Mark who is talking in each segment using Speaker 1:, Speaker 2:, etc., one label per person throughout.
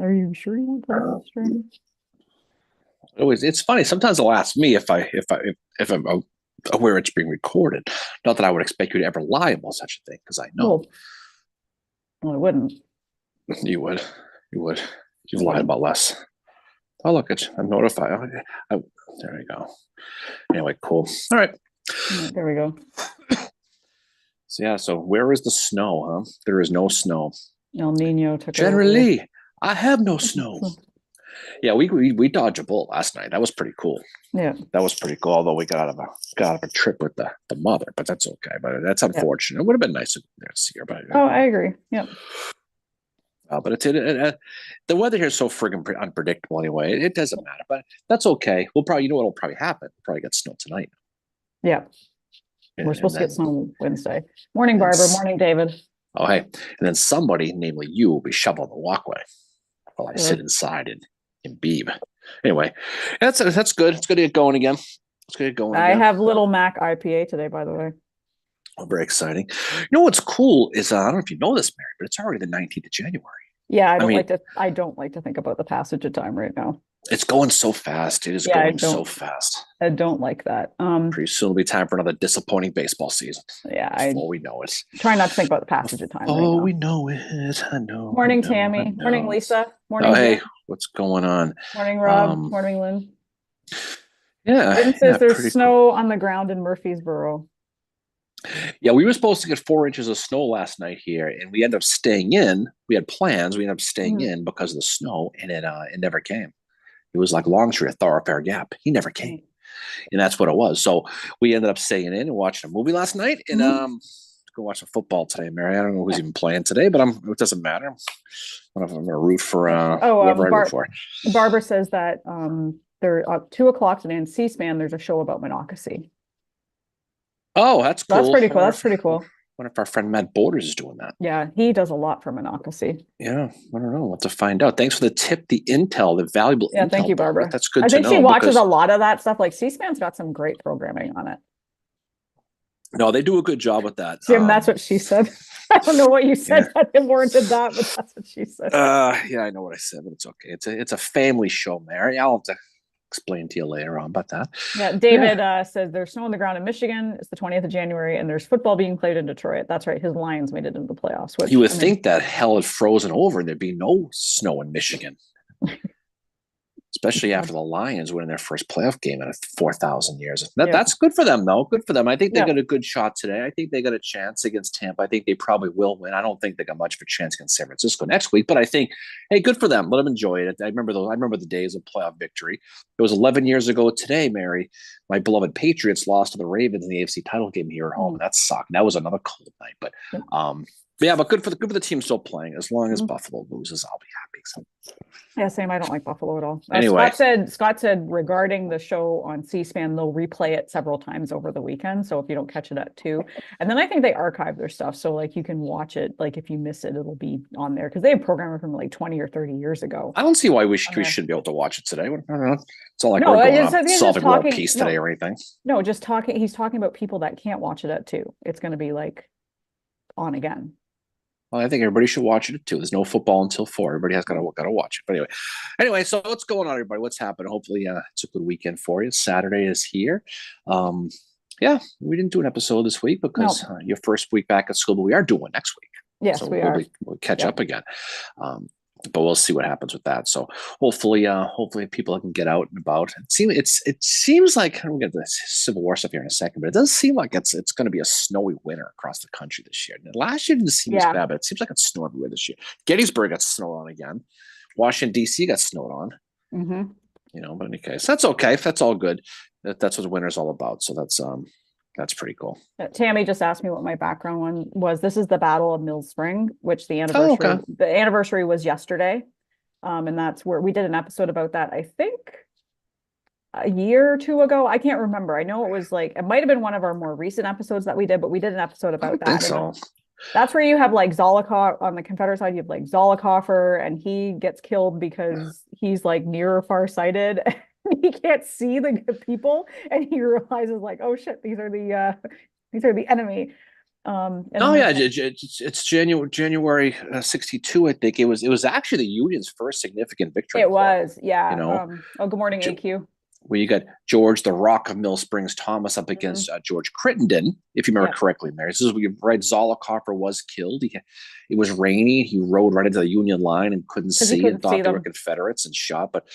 Speaker 1: Are you sure you want to stream?
Speaker 2: It's funny. Sometimes they'll ask me if I'm aware it's being recorded. Not that I would expect you to ever lie about such a thing, because I know
Speaker 1: Well, I wouldn't.
Speaker 2: you would. You would. You've
Speaker 1: I
Speaker 2: lied
Speaker 1: wouldn't.
Speaker 2: about less. Oh, look, I'm notified. There we go. Anyway, cool. All right.
Speaker 1: There we go.
Speaker 2: So yeah. So where is the snow? Huh? There is no snow.
Speaker 1: El Nino took it over.
Speaker 2: Generally, I have no snow. Yeah, we dodged a bullet last night. That was pretty cool.
Speaker 1: Yeah,
Speaker 2: that was pretty cool. Although we got out of a trip with the mother, but that's okay. But that's unfortunate. It would have been nice to see her. But
Speaker 1: oh, I agree. Yeah.
Speaker 2: But the weather here is so friggin' unpredictable anyway. It doesn't matter, but that's okay. We'll probably, what'll probably happen. We'll probably get snow tonight.
Speaker 1: Yeah. We're supposed to get snow Wednesday. Morning, Barbara. Morning, David.
Speaker 2: Oh, hey. And then somebody, namely you, will be shoveling the walkway while I sit inside in Beebe. Anyway, that's good. It's good to get going again. It's good to get going
Speaker 1: I have Little Mac IPA today, by the way.
Speaker 2: Oh, very exciting. You know what's cool is I don't know if you know this, Mary, but it's already the 19th of January.
Speaker 1: Yeah, I don't like to think about the passage of time right now.
Speaker 2: It's going so fast. It is going so fast.
Speaker 1: I don't like that.
Speaker 2: Pretty soon it'll be time for another disappointing baseball season.
Speaker 1: Yeah,
Speaker 2: before we know it.
Speaker 1: Try not to think about the passage of time.
Speaker 2: Oh, we know it. I know.
Speaker 1: Morning, Tammy. Morning, Lisa. Morning.
Speaker 2: Oh, hey, what's going on?
Speaker 1: Morning, Rob. Morning, Lynn.
Speaker 2: Yeah.
Speaker 1: Lynn says there's snow on the ground in Murfreesboro.
Speaker 2: Yeah, we were supposed to get 4 inches of snow last night here, and we ended up staying in. We had plans. We ended up staying in because of the snow, and it never came. It was like Longstreet, a thoroughfare gap. He never came, and that's what it was. So we ended up staying in and watching a movie last night, and go watch some football today, Mary. I don't know who's even playing today, but it doesn't matter. I'm going to root for whoever I root for.
Speaker 1: Barbara says that they're 2:00 today on C-SPAN. There's a show about monocracy.
Speaker 2: Oh, that's cool.
Speaker 1: That's pretty cool. That's pretty cool.
Speaker 2: Wonder if our friend Matt Borders is doing that.
Speaker 1: Yeah, he does a lot for monocracy.
Speaker 2: Yeah, I don't know. What to find out. Thanks for the tip, the intel, the valuable intel.
Speaker 1: Thank you, Barbara.
Speaker 2: That's good
Speaker 1: to know.
Speaker 2: I think
Speaker 1: she watches a lot of that stuff. Like C-SPAN's got some great programming on it.
Speaker 2: No, they do a good job with that.
Speaker 1: Jim, that's what she said. I don't know what you said that warranted that, but that's what she said.
Speaker 2: Yeah, I know what I said, but it's okay. It's a family show, Mary. I'll have to explain to you later on about that.
Speaker 1: Yeah, David says there's snow on the ground in Michigan. It's the 20th of January, and there's football being played in Detroit. That's right. His Lions made it into the playoffs.
Speaker 2: You would think that hell had frozen over and there'd be no snow in Michigan. Especially after the Lions winning their first playoff game in 4,000 years. That's good for them, though. Good for them. I think they got a good shot today. I think they got a chance against Tampa. I think they probably will win. I don't think they got much of a chance against San Francisco next week, but I think, hey, good for them. Let them enjoy it. I remember the days of playoff victory. It was 11 years ago today, Mary. My beloved Patriots lost to the Ravens in the AFC title game here at home, and that sucked. That was another cold night, but but good for the team still playing. As long as Buffalo loses, I'll be happy. So.
Speaker 1: Yeah, same. I don't like Buffalo at all.
Speaker 2: Anyway,
Speaker 1: Scott said regarding the show on C-SPAN, they'll replay it several times over the weekend. So if you don't catch it at 2, and then I think they archive their stuff, so like you can watch it. Like if you miss it, it'll be on there because they have programming from like 20 or 30 years ago.
Speaker 2: I don't see why we shouldn't be able to watch it today. I don't know. It's not like we're going solving world peace today or anything.
Speaker 1: No, just talking. He's talking about people that can't watch it at 2. It's going to be like on again.
Speaker 2: Well, I think everybody should watch it too. There's no football until 4. Everybody has got to watch it. But anyway, so what's going on, everybody? What's happening? Hopefully, it's a good weekend for you. Saturday is here. Yeah, we didn't do an episode this week because your first week back at school, but we are doing one next week.
Speaker 1: Yes, so we are.
Speaker 2: We'll catch up again. But we'll see what happens with that. So hopefully people can get out and about. It seems like we'll get the Civil War stuff here in a second, but it does seem like it's going to be a snowy winter across the country this year. Last year didn't seem as bad, but it seems like it's snowing everywhere this year. Gettysburg got snowed on again. Washington D.C. got snowed on. But in any case, that's okay. That's all good. That's what the winter's all about. So that's pretty cool.
Speaker 1: Tammy just asked me what my background one was. This is the Battle of Mill Spring, which the anniversary was yesterday. And that's where we did an episode about that, I think a year or 2 ago. I can't remember. I know it was it might have been one of our more recent episodes that we did, but we did an episode about that.
Speaker 2: I think so.
Speaker 1: That's where you have Zolikoff on the Confederate side. You have Zollicoffer, and he gets killed because he's near farsighted. He can't see the people, and he realizes oh shit, these are the enemy. And
Speaker 2: Oh
Speaker 1: then
Speaker 2: yeah, it's January 62. I think it was actually the Union's first significant victory.
Speaker 1: it was,
Speaker 2: You
Speaker 1: yeah.
Speaker 2: know,
Speaker 1: Oh, good morning, AQ.
Speaker 2: where you got George the Rock of Mill Springs Thomas up against George Crittenden, if you remember correctly, Mary. This is where Zollicoffer was killed. It was rainy. He rode right into the Union line and couldn't see and thought they were Confederates and shot. But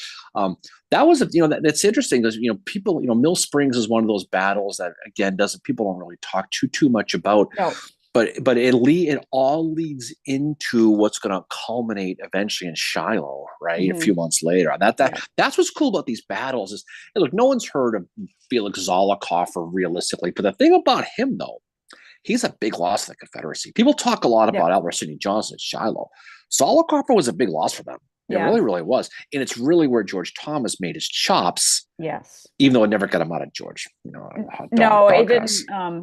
Speaker 2: that was, that's interesting because, people, Mill Springs is one of those battles that, again, people don't really talk too much about.
Speaker 1: No.
Speaker 2: But it all leads into what's going to culminate eventually in Shiloh, right? A few months later. That's what's cool about these battles is, look, no one's heard of Felix Zollicoffer realistically, but the thing about him though, he's a big loss to the Confederacy. People talk a lot about Albert Sidney Johnston at Shiloh. Zollicoffer was a big loss for them. It really, really was. And it's really where George Thomas made his chops.
Speaker 1: Yes.
Speaker 2: Even though it never got him out of George.
Speaker 1: No, it didn't.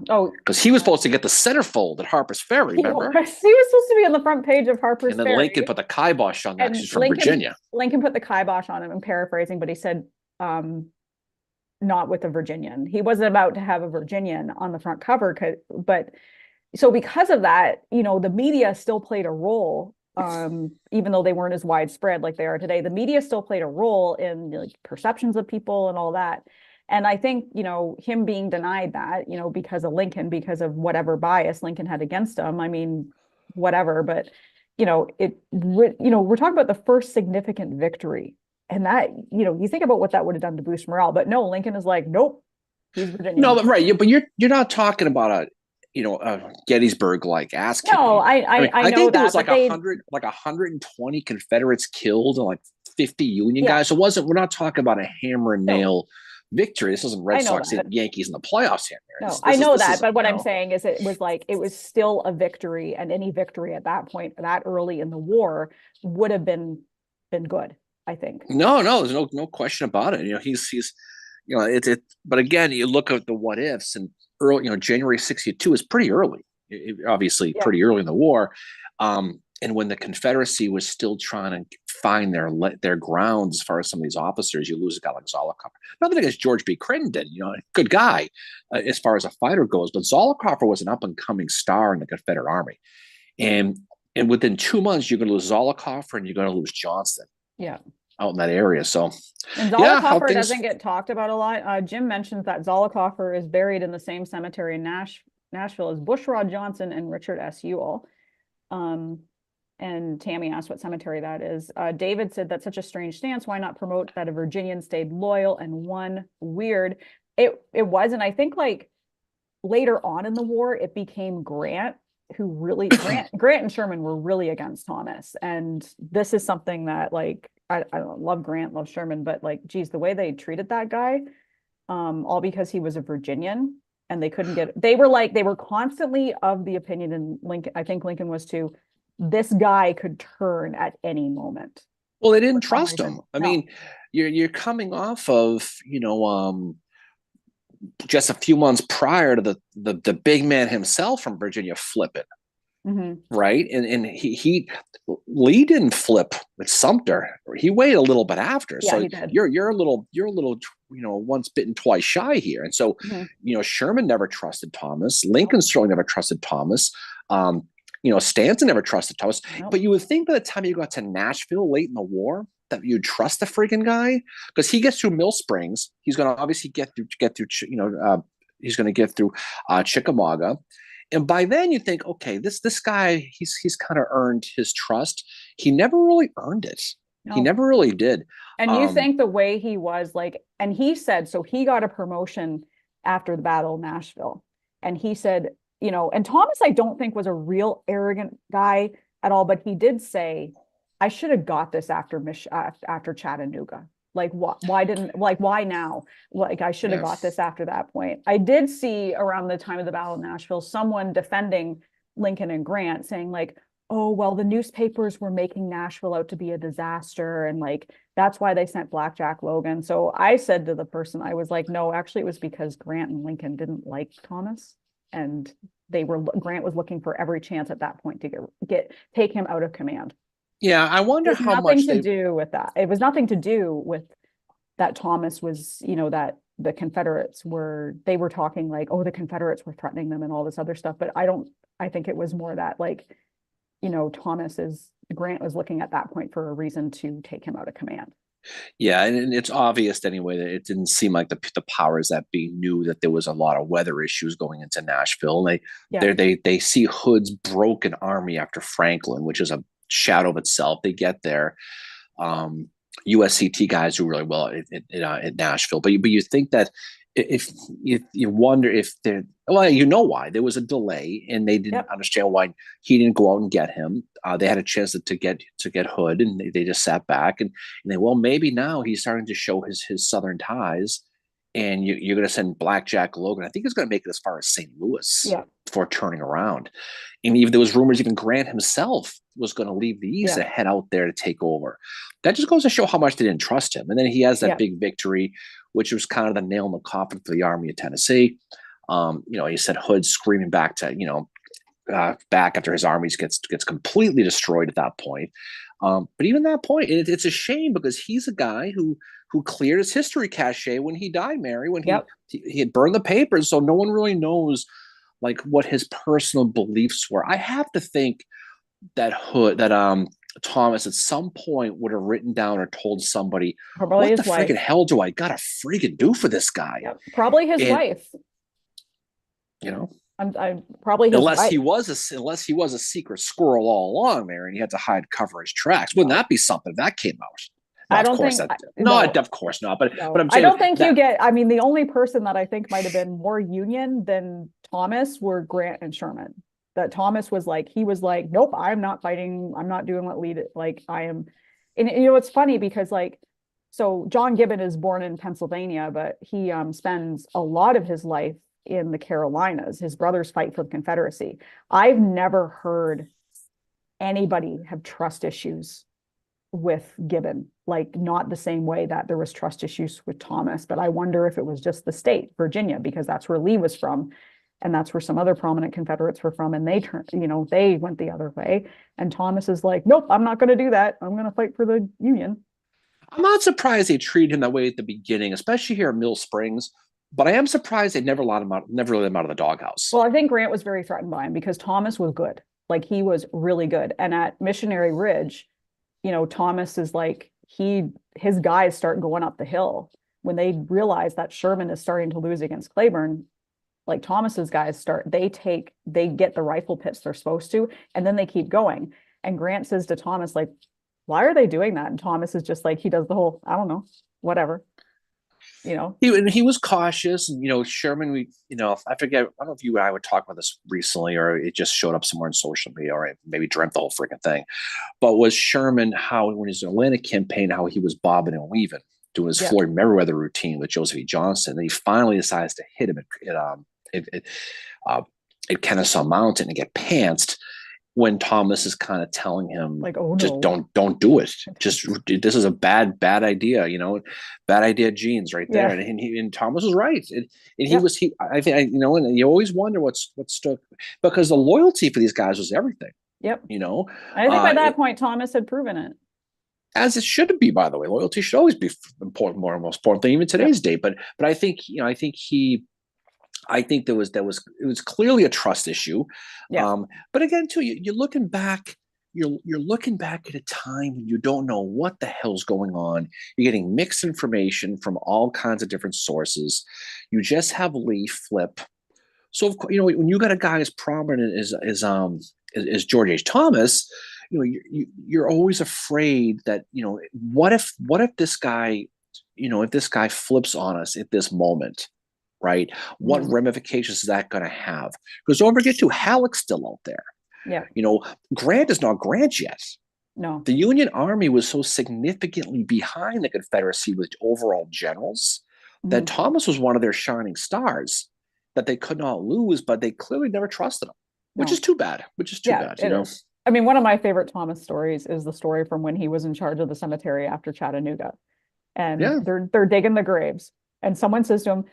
Speaker 2: Because he was supposed to get the centerfold at Harper's Ferry, remember?
Speaker 1: He was supposed to be on the front page of Harper's Ferry.
Speaker 2: And then Lincoln put the kibosh on that because he's from Virginia.
Speaker 1: Lincoln put the kibosh on him, I'm paraphrasing, but he said, not with a Virginian. He wasn't about to have a Virginian on the front cover. But so because of that, the media still played a role. Even though they weren't as widespread like they are today, the media still played a role in perceptions of people and all that. And I think, him being denied that, because of Lincoln, because of whatever bias Lincoln had against him, I mean, whatever, but, we're talking about the first significant victory. And that, you think about what that would have done to boost morale, but no, Lincoln is like, nope, he's Virginia.
Speaker 2: No, but right. But you're not talking about a Gettysburg like ass kicking.
Speaker 1: No, I know
Speaker 2: I think there was
Speaker 1: like
Speaker 2: 120 Confederates killed and like 50 Union guys. So we're not talking about a hammer and nail victory. This isn't Red Sox and Yankees in the playoffs here.
Speaker 1: I know that, but what I'm saying is it was still a victory, and any victory at that point, that early in the war, would have been good, I think.
Speaker 2: No, there's no question about it. He's but again, you look at the what ifs and early, January 62 is pretty early, obviously pretty early in the war. And when the Confederacy was still trying to find their grounds as far as some of these officers, you lose a guy like Zollicoffer. Nothing against George B. Crittenden, good guy as far as a fighter goes, but Zollicoffer was an up and coming star in the Confederate Army. And within 2 months, you're going to lose Zollicoffer and you're going to lose Johnston.
Speaker 1: Yeah.
Speaker 2: Out in that area. So,
Speaker 1: and Zollicoffer doesn't get talked about a lot. Jim mentions that Zollicoffer is buried in the same cemetery in Nashville as Bushrod Johnson and Richard S. Ewell. And Tammy asked what cemetery that is. David said, that's such a strange stance. Why not promote that a Virginian stayed loyal and won? Weird. It was, and I think like later on in the war, it became Grant who really Grant and Sherman were really against Thomas. And this is something that like I don't love Grant, love Sherman, but like, geez, the way they treated that guy, all because he was a Virginian and they were constantly of the opinion, and Lincoln, I think Lincoln was too, this guy could turn at any moment.
Speaker 2: Well, they didn't trust him. I mean, you're coming off of, just a few months prior to the big man himself from Virginia flipping. Right. And Lee didn't flip with Sumter. He waited a little bit after.
Speaker 1: Yeah,
Speaker 2: so
Speaker 1: he did.
Speaker 2: you're a little, once bitten, twice shy here. And so, Sherman never trusted Thomas. Lincoln certainly never trusted Thomas. Stanton never trusted Thomas. Nope. But you would think by the time you got to Nashville late in the war that you'd trust the friggin' guy, because he gets through Mill Springs. He's going to obviously get through, he's going to get through Chickamauga. And by then you think, okay, this guy, he's kind of earned his trust. He never really earned it. No. He never really did.
Speaker 1: And you think the way he was like, and he said, so he got a promotion after the Battle of Nashville. And he said, and Thomas, I don't think was a real arrogant guy at all, but he did say, I should have got this after Chattanooga. Like, why now? Like, I should have got this after that point. I did see around the time of the Battle of Nashville, someone defending Lincoln and Grant saying like, oh, well, the newspapers were making Nashville out to be a disaster. And like, that's why they sent Blackjack Logan. So I said to the person, I was like, no, actually it was because Grant and Lincoln didn't like Thomas. And Grant was looking for every chance at that point to take him out of command.
Speaker 2: Yeah, I wonder how much
Speaker 1: to do with that. It was nothing to do with that Thomas was, that the Confederates were talking like, oh, the Confederates were threatening them and all this other stuff. But I I think it was more that like, Grant was looking at that point for a reason to take him out of command.
Speaker 2: Yeah, and it's obvious anyway that it didn't seem like the powers that be knew that there was a lot of weather issues going into Nashville. They see Hood's broken army after Franklin, which is a shadow of itself. They get there. USCT guys do really well at Nashville, but you think that if you wonder if there, well, you know why there was a delay and they didn't understand why he didn't go out and get him. They had a chance to get Hood, and they just sat back and well, maybe now he's starting to show his Southern ties, and you're going to send Blackjack Logan. I think he's going to make it as far as St. Louis before turning around. And even there was rumors even Grant himself was going to leave the East and head out there to take over. That just goes to show how much they didn't trust him. And then he has that big victory, which was kind of the nail in the coffin for the Army of Tennessee. He said Hood screaming back to, back after his armies gets completely destroyed at that point. But even that point, it's a shame because he's a guy who cleared his history cachet when he died, Mary, when he had burned the papers. So no one really knows like what his personal beliefs were. I have to think that Thomas at some point would have written down or told somebody,
Speaker 1: probably
Speaker 2: what the freaking hell do I gotta freaking do for this guy?
Speaker 1: Probably his wife. I'm probably his
Speaker 2: unless
Speaker 1: wife.
Speaker 2: he was a secret squirrel all along there and he had to hide cover his tracks. Wouldn't that be something if that came out? Of course not. But I'm saying
Speaker 1: I don't think the only person that I think might have been more Union than Thomas were Grant and Sherman. That Thomas was like, nope, I'm not fighting. I'm not doing what I am. And it's funny because so John Gibbon is born in Pennsylvania, but he spends a lot of his life in the Carolinas. His brothers fight for the Confederacy. I've never heard anybody have trust issues with Gibbon, not the same way that there was trust issues with Thomas. But I wonder if it was just the state, Virginia, because that's where Lee was from. And that's where some other prominent Confederates were from. And they they went the other way. And Thomas is like, nope, I'm not going to do that. I'm going to fight for the Union.
Speaker 2: I'm not surprised they treated him that way at the beginning, especially here in Mill Springs. But I am surprised they never let him out of the doghouse.
Speaker 1: Well, I think Grant was very threatened by him because Thomas was good. He was really good. And at Missionary Ridge, Thomas is his guys start going up the hill when they realize that Sherman is starting to lose against Claiborne. Thomas's guys they get the rifle pits they're supposed to, and then they keep going. And Grant says to Thomas, why are they doing that? And Thomas is just he does the whole, I don't know, whatever.
Speaker 2: He was cautious, and Sherman. I forget. I don't know if you and I would talk about this recently, or it just showed up somewhere in social media, or I maybe dreamt the whole freaking thing. But was Sherman how when his Atlantic campaign, how he was bobbing and weaving, doing his Floyd Merriweather routine with Joseph E. Johnson, and he finally decides to hit him at Kennesaw Mountain and get pantsed. When Thomas is kind of telling him, just don't do it. This is a bad idea, bad idea genes right there. Yeah. And Thomas was right. And I think, and you always wonder what's stuck, because the loyalty for these guys was everything.
Speaker 1: Yep. I think by that point, Thomas had proven it.
Speaker 2: As it should be, by the way. Loyalty should always be important, more and most important thing, even today's day. But I think, I think it was clearly a trust issue. Yeah. But again, too, you're looking back at a time when you don't know what the hell's going on. You're getting mixed information from all kinds of different sources. You just have Lee flip. So of course, when you got a guy as prominent as George H. Thomas, you're always afraid that, what if this guy, if this guy flips on us at this moment, right? What ramifications is that going to have? Because don't forget too, Halleck's still out there.
Speaker 1: Yeah.
Speaker 2: Grant is not Grant yet.
Speaker 1: No.
Speaker 2: The Union Army was so significantly behind the Confederacy with overall generals that Thomas was one of their shining stars that they could not lose, but they clearly never trusted him, which is too bad. I
Speaker 1: mean, one of my favorite Thomas stories is the story from when he was in charge of the cemetery after Chattanooga. And they're digging the graves. And someone says to him,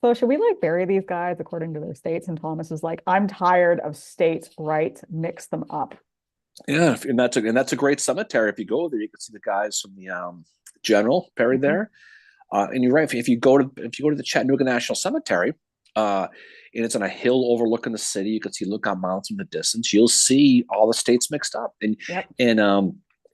Speaker 1: so should we bury these guys according to their states? And Thomas is like, I'm tired of states' rights. Mix them up.
Speaker 2: Yeah, and that's a great cemetery. If you go there, you can see the guys from the general buried there. And you're right. If you go to the Chattanooga National Cemetery, And it's on a hill overlooking the city. You can see Lookout Mountains in the distance. You'll see all the states mixed up, and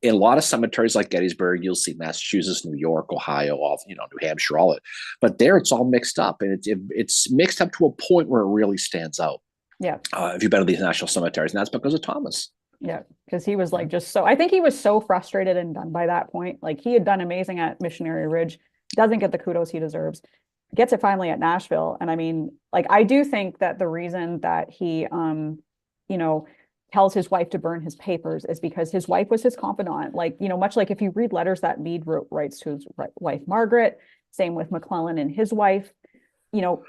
Speaker 2: in a lot of cemeteries like Gettysburg, you'll see Massachusetts, New York, Ohio, all New Hampshire, all it. But there, it's all mixed up, and it's mixed up to a point where it really stands out.
Speaker 1: Yeah.
Speaker 2: If you've been to these national cemeteries, and that's because of Thomas.
Speaker 1: Yeah, because he was like I think he was so frustrated and done by that point. Like he had done amazing at Missionary Ridge, doesn't get the kudos he deserves, gets it finally at Nashville. And I mean, like I do think that the reason that he tells his wife to burn his papers is because his wife was his confidant. Like, much like if you read letters that Meade writes to his wife Margaret, same with McClellan and his wife,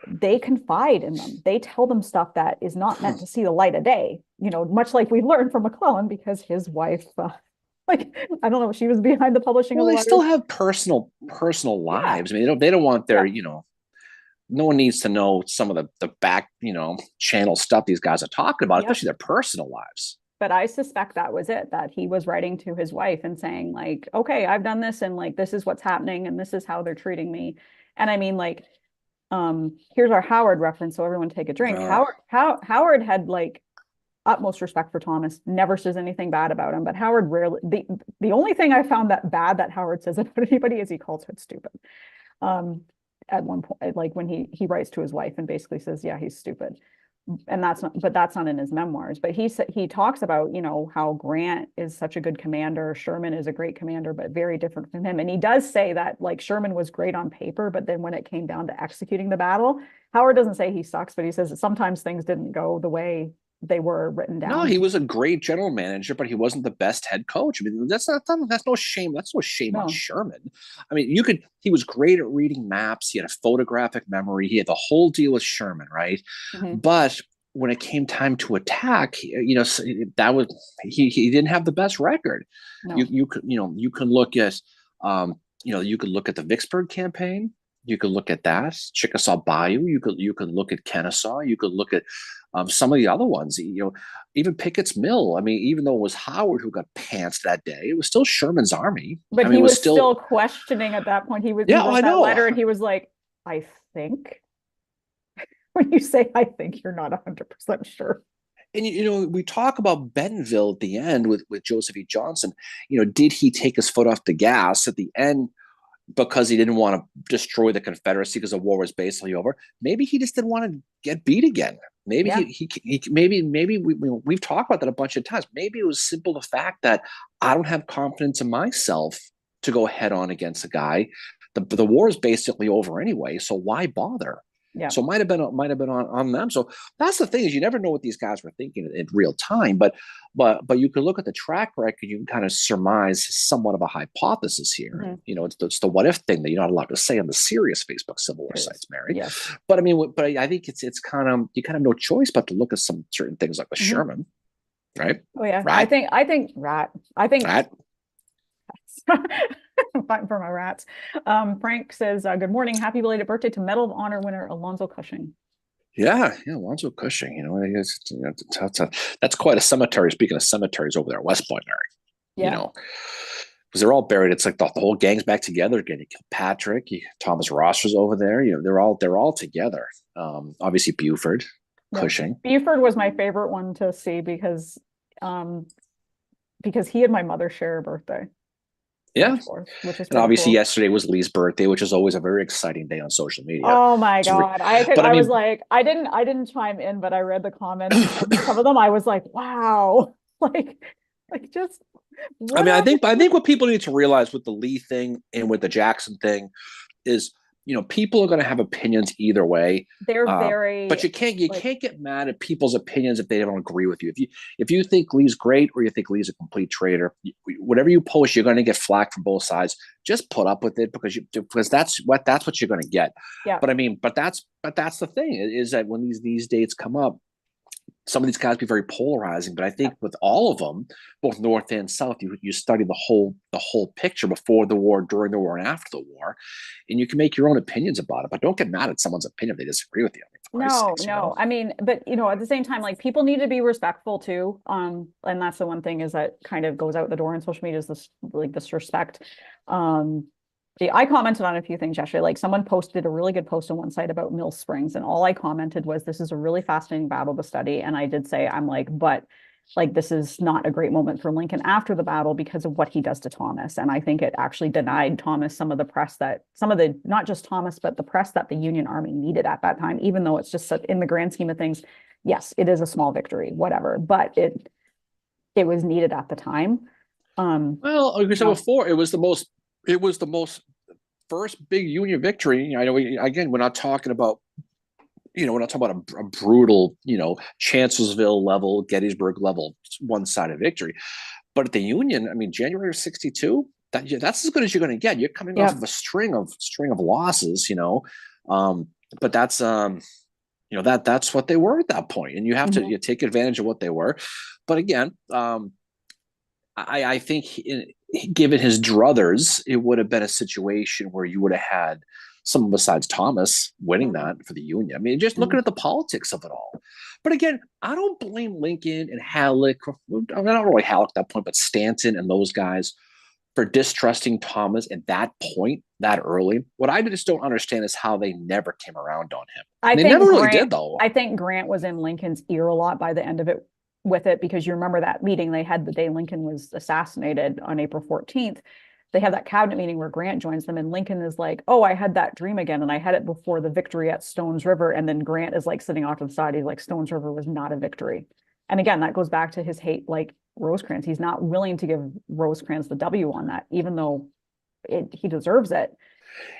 Speaker 1: they confide in them. They tell them stuff that is not meant to see the light of day, much like we learned from McClellan because his wife, I don't know, she was behind the publishing.
Speaker 2: Well, they still have personal lives. I mean, they don't want their, no one needs to know some of the back, channel stuff these guys are talking about, especially their personal lives.
Speaker 1: But I suspect that was it, that he was writing to his wife and saying like, okay, I've done this and like, this is what's happening and this is how they're treating me. And I mean, like, here's our Howard reference, so everyone take a drink. Howard had like utmost respect for Thomas, never says anything bad about him, but Howard rarely, the only thing I found that bad that Howard says about anybody is he calls Hood stupid. At one point, like when he writes to his wife and basically says, yeah, he's stupid. And that's not in his memoirs, but he talks about, how Grant is such a good commander. Sherman is a great commander, but very different from him. And he does say that like Sherman was great on paper, but then when it came down to executing the battle, Howard doesn't say he sucks, but he says that sometimes things didn't go the way they were written down.
Speaker 2: No, he was a great general manager, but he wasn't the best head coach. I mean, that's no shame. That's no shame on Sherman. I mean, he was great at reading maps. He had a photographic memory. He had the whole deal with Sherman, right? Mm-hmm. But when it came time to attack, that was he didn't have the best record. No. You can look at you could look at the Vicksburg campaign. You could look at that Chickasaw Bayou. You could look at Kennesaw. You could look at some of the other ones. Even Pickett's Mill. I mean, even though it was Howard who got pantsed that day, it was still Sherman's army.
Speaker 1: But he was still questioning at that point. He wrote that letter, and he was like, "I think." When you say "I think," you're not 100% sure.
Speaker 2: And we talk about Bentonville at the end with Joseph E. Johnson. Did he take his foot off the gas at the end because he didn't want to destroy the Confederacy because the war was basically over? Maybe he just didn't want to get beat again. Maybe maybe we've talked about that a bunch of times. Maybe it was simple the fact that I don't have confidence in myself to go head on against a guy. The war is basically over anyway, so why bother? Yeah. So it might have been on them. So that's the thing, is you never know what these guys were thinking in real time. But you can look at the track record, you can kind of surmise somewhat of a hypothesis here. Mm-hmm. It's the what if thing that you're not allowed to say on the serious Facebook Civil War sites, Mary. Yes. But I mean, I think it's kind of, you kind of no choice but to look at some certain things like with mm-hmm. Sherman, right?
Speaker 1: Oh yeah, rat. I think rat. Fighting for my rats. Frank says, good morning. Happy belated birthday to Medal of Honor winner Alonzo Cushing.
Speaker 2: Yeah, Alonzo Cushing. That's quite a cemetery. Speaking of cemeteries over there at West Point, Mary. Yeah. Because they're all buried. It's like the whole gang's back together again. Kilpatrick, Thomas Ross was over there. They're all together. Obviously Buford, Cushing.
Speaker 1: Buford was my favorite one to see because he and my mother share a birthday.
Speaker 2: Yeah, and obviously cool. Yesterday was Lee's birthday, which is always a very exciting day on social media.
Speaker 1: Oh my God. I was like, I didn't chime in, but I read the comments. Some of them I was like, wow. like just
Speaker 2: I think what people need to realize with the Lee thing and with the Jackson thing is, people are going to have opinions either way.
Speaker 1: They're very,
Speaker 2: but you can't get mad at people's opinions if they don't agree with you. If you think Lee's great or you think Lee's a complete traitor, whatever you post, you're going to get flack from both sides. Just put up with it because that's what you're going to get. Yeah. But that's the thing is that when these dates come up, some of these guys be very polarizing, but I think with all of them, both North and South, you study the whole picture before the war, during the war, and after the war, and you can make your own opinions about it. But don't get mad at someone's opinion if they disagree with you.
Speaker 1: No. I mean, but at the same time, like people need to be respectful too. And that's the one thing is that kind of goes out the door on social media is this respect. I commented on a few things yesterday. Like someone posted a really good post on one site about Mill Springs, and all I commented was, "This is a really fascinating battle to study." And I did say, "I'm like, but like this is not a great moment for Lincoln after the battle because of what he does to Thomas." And I think it actually denied Thomas some of the press that some of the not just Thomas, but the press that the Union Army needed at that time. Even though it's just in the grand scheme of things, yes, it is a small victory, whatever, but it was needed at the time.
Speaker 2: Well, like we said before, it was the most first big Union victory. I know again, we're not talking about, we're not talking about a brutal, Chancellorsville level, Gettysburg level, one-sided victory. But at the Union, I mean, January of '62, that's as good as you're going to get. You're coming off of a string of losses, but that's that's what they were at that point, and you have to take advantage of what they were. But again, I think given his druthers, it would have been a situation where you would have had someone besides Thomas winning that for the Union. I mean, just looking at the politics of it all. But again, I don't blame Lincoln and Halleck, not really Halleck at that point, but Stanton and those guys for distrusting Thomas at that point, that early. What I just don't understand is how they never came around on him. They never really did, though.
Speaker 1: I think Grant was in Lincoln's ear a lot by the end of it with it, because you remember that meeting they had the day Lincoln was assassinated on April 14th. They have that cabinet meeting where Grant joins them, and Lincoln is like, "Oh, I had that dream again, and I had it before the victory at Stones River." And then Grant is like sitting off to the side. He's like, "Stones River was not a victory." And again, that goes back to his hate, like Rosecrans. He's not willing to give Rosecrans the W on that, even though he deserves it.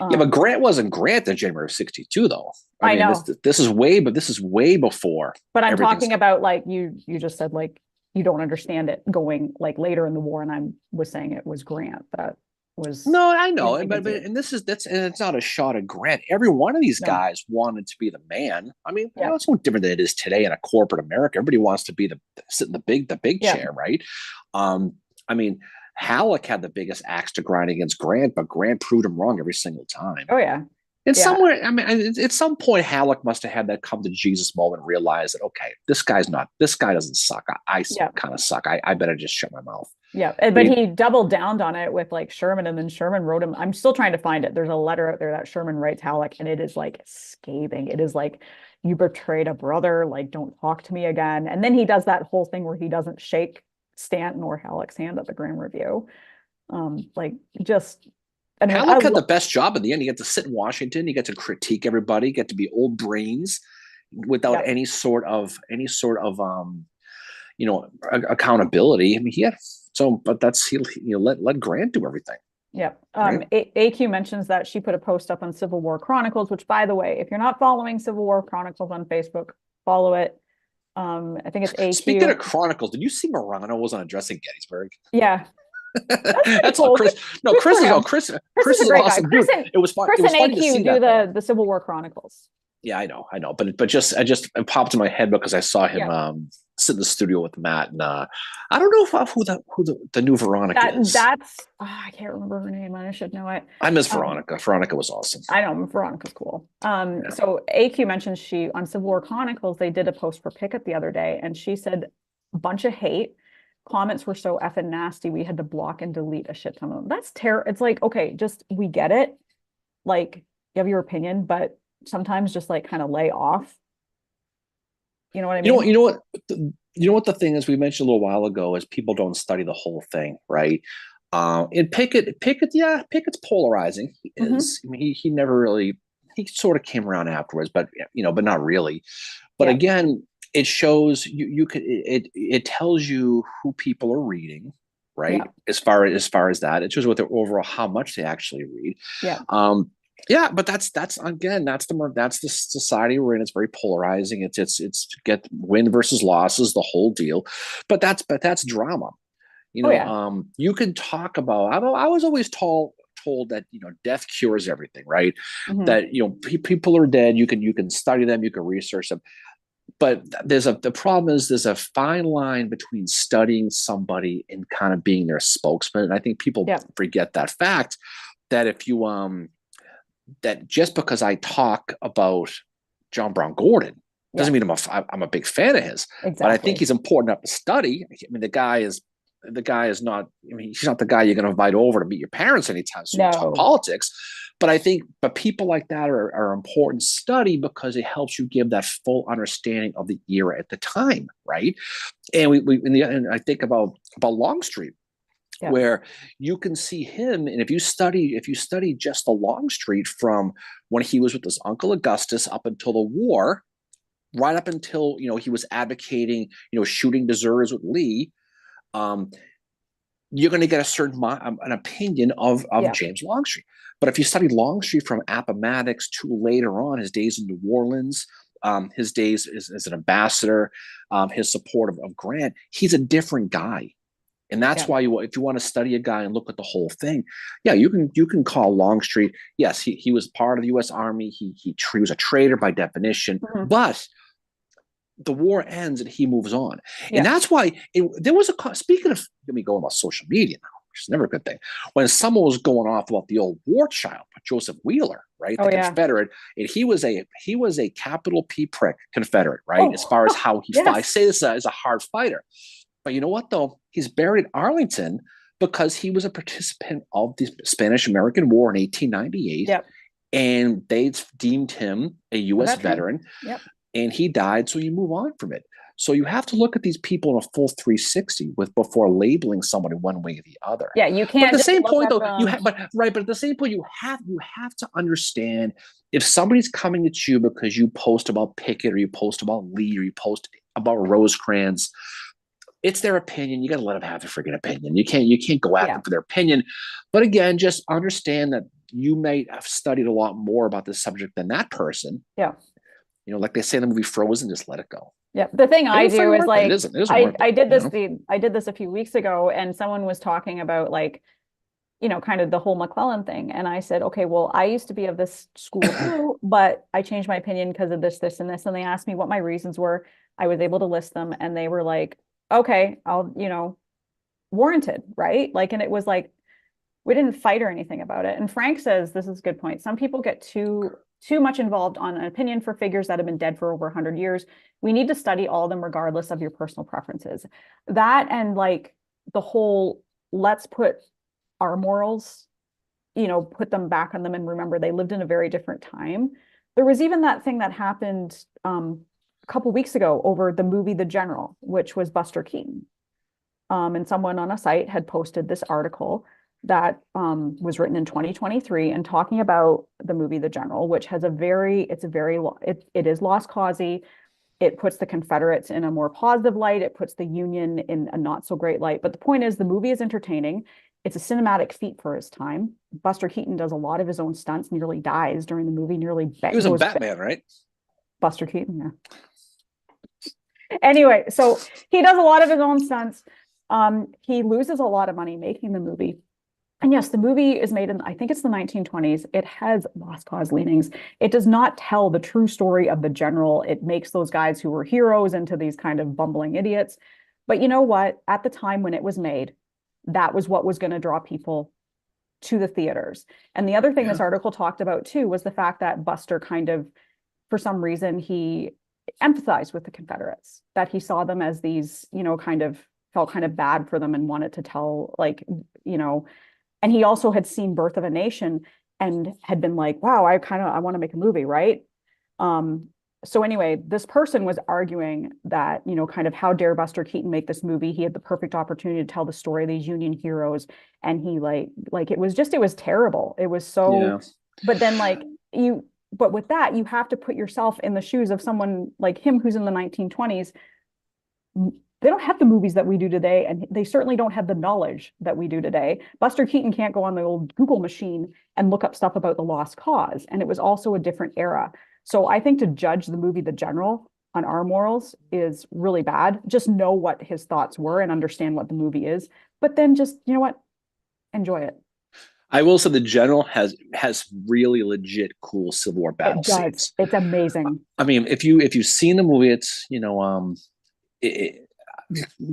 Speaker 2: Yeah, but Grant wasn't Grant in January of '62, though.
Speaker 1: I mean, know
Speaker 2: this is way before.
Speaker 1: But I'm talking about, like you just said, like you don't understand it going like later in the war, and I was saying it was Grant that was.
Speaker 2: No, I know, but and it's not a shot at Grant. Every one of these guys wanted to be the man. I mean, it's no different than it is today in a corporate America. Everybody wants to be sit in the big chair, right? I mean, Halleck had the biggest axe to grind against Grant, but Grant proved him wrong every single time.
Speaker 1: Oh yeah.
Speaker 2: Somewhere, I mean, at some point, Halleck must have had that come to Jesus moment and realize that, okay, this guy doesn't suck. I kind of suck. I better just shut my mouth.
Speaker 1: Yeah. But he doubled down on it with like Sherman, and then Sherman wrote him. I'm still trying to find it. There's a letter out there that Sherman writes Halleck, and it is like scathing. It is like, "You betrayed a brother. Like, don't talk to me again." And then he does that whole thing where he doesn't shake Stanton or Halleck's hand at the Grand Review.
Speaker 2: Halleck had the best job in the end. You get to sit in Washington. You get to critique everybody. You get to be old brains without any sort of accountability. I mean, but that's let Grant do everything.
Speaker 1: Yeah. AQ mentions that she put a post up on Civil War Chronicles, which, by the way, if you're not following Civil War Chronicles on Facebook, follow it. I think it's AQ.
Speaker 2: Speaking of Chronicles, did you see Marano was on addressing Gettysburg?
Speaker 1: Yeah.
Speaker 2: That's all Chris. No, Chris is an awesome dude. It was fun.
Speaker 1: Chris and AQ do the Civil War Chronicles.
Speaker 2: Yeah, I know. But it popped in my head because I saw him sit in the studio with Matt, and I don't know who the new Veronica is.
Speaker 1: I can't remember her name. I should know it.
Speaker 2: I miss Veronica. Veronica was awesome.
Speaker 1: I know, Veronica's cool. So AQ mentions she on Civil War Chronicles, they did a post for Pickett the other day, and she said a bunch of hate. Comments were so effing nasty, we had to block and delete a shit ton of them. That's terrible. It's like, okay, just we get it. Like, you have your opinion, but sometimes just like kind of lay off. You know what I mean?
Speaker 2: You know what the thing is, we mentioned a little while ago, is people don't study the whole thing, right? And Pickett's polarizing. He is. I mean, he never really, he sort of came around afterwards, but but not really. But again, it shows it tells you who people are reading, right? As far as that, it shows what their overall, how much they actually read. But that's the society we're in. It's very polarizing. It's get win versus losses, the whole deal. But that's drama. You can talk about. I was always told that death cures everything, right? That people are dead. You can study them. You can research them. But the problem is there's a fine line between studying somebody and kind of being their spokesman. And I think people forget that fact, that if you that just because I talk about John Brown Gordon doesn't mean I'm a big fan of his. Exactly. But I think he's important enough to study. I mean, the guy is the guy is not, I mean, he's not the guy you're going to invite over to meet your parents anytime soon to talk politics. But I think, but people like that are important study because it helps you give that full understanding of the era at the time, right? And and I think about Longstreet, where you can see him, and if you study just the Longstreet from when he was with his uncle Augustus up until the war, right up until he was advocating shooting deserters with Lee, you're going to get a certain an opinion of James Longstreet. But if you study Longstreet from Appomattox to later on, his days in New Orleans, his days as an ambassador, his support of Grant, he's a different guy. And that's why if you want to study a guy and look at the whole thing, you can call Longstreet. Yes, he was part of the U.S. Army. He was a traitor by definition, but the war ends and he moves on. And that's why there was speaking of, let me go about social media now, which is never a good thing. When someone was going off about the old war child, Joseph Wheeler, right? The Confederate, and he was a capital P prick Confederate, right? As far as how he fought. I say this as a hard fighter. But you know what, though? He's buried in Arlington because he was a participant of the Spanish-American War in 1898. And they deemed him a U.S. veteran. And he died, so you move on from it. So you have to look at these people in a full 360 before labeling somebody one way or the other.
Speaker 1: Yeah, you can't.
Speaker 2: But at the same point, though, but at the same point, you have to understand if somebody's coming at you because you post about Pickett or you post about Lee or you post about Rosecrans, it's their opinion. You got to let them have their freaking opinion. You can't go at them for their opinion. But again, just understand that you may have studied a lot more about this subject than that person. Like they say in the movie Frozen, just let it go.
Speaker 1: The thing I do is like, I did this.
Speaker 2: You know?
Speaker 1: I did this a few weeks ago, and someone was talking about like, kind of the whole McClellan thing, and I said, okay, well, I used to be of this school too, but I changed my opinion because of this, this, and this, and they asked me what my reasons were. I was able to list them, and they were like, okay, I'll, warranted, right? Like, and it was like, we didn't fight or anything about it. And Frank says, this is a good point. Some people get too much involved on an opinion for figures that have been dead for over 100 years. We need to study all of them regardless of your personal preferences. That and like the whole, let's put our morals, put them back on them and remember they lived in a very different time. There was even that thing that happened a couple weeks ago over the movie The General, which was Buster Keaton. And someone on a site had posted this article that was written in 2023 and talking about the movie The General, which has it is lost cause-y. It puts the Confederates in a more positive light. It puts the Union in a not so great light. But the point is, the movie is entertaining. It's a cinematic feat for his time. Buster Keaton does a lot of his own stunts, nearly dies during the movie,
Speaker 2: He was in Batman, right?
Speaker 1: Buster Keaton, yeah. Anyway, so he does a lot of his own stunts. He loses a lot of money making the movie. And yes, the movie is made in, I think it's the 1920s. It has lost cause leanings. It does not tell the true story of the general. It makes those guys who were heroes into these kind of bumbling idiots. But you know what? At the time when it was made, that was what was going to draw people to the theaters. And the other thing this article talked about too was the fact that Buster kind of, for some reason, he empathized with the Confederates, that he saw them as these, kind of felt kind of bad for them and wanted to tell, like, and he also had seen Birth of a Nation and had been like, wow, I want to make a movie, right? So anyway, this person was arguing that, kind of how dare Buster Keaton make this movie? He had the perfect opportunity to tell the story of these Union heroes. And he like it was terrible. It was so, but then but with that, you have to put yourself in the shoes of someone like him who's in the 1920s. They don't have the movies that we do today, and they certainly don't have the knowledge that we do today. Buster Keaton can't go on the old Google machine and look up stuff about the lost cause. And it was also a different era. So I think to judge the movie The General on our morals is really bad. Just know what his thoughts were and understand what the movie is. But then just, enjoy it.
Speaker 2: I will say The General has really legit cool Civil War battle scenes.
Speaker 1: It's amazing.
Speaker 2: I mean, if you've seen the movie, it's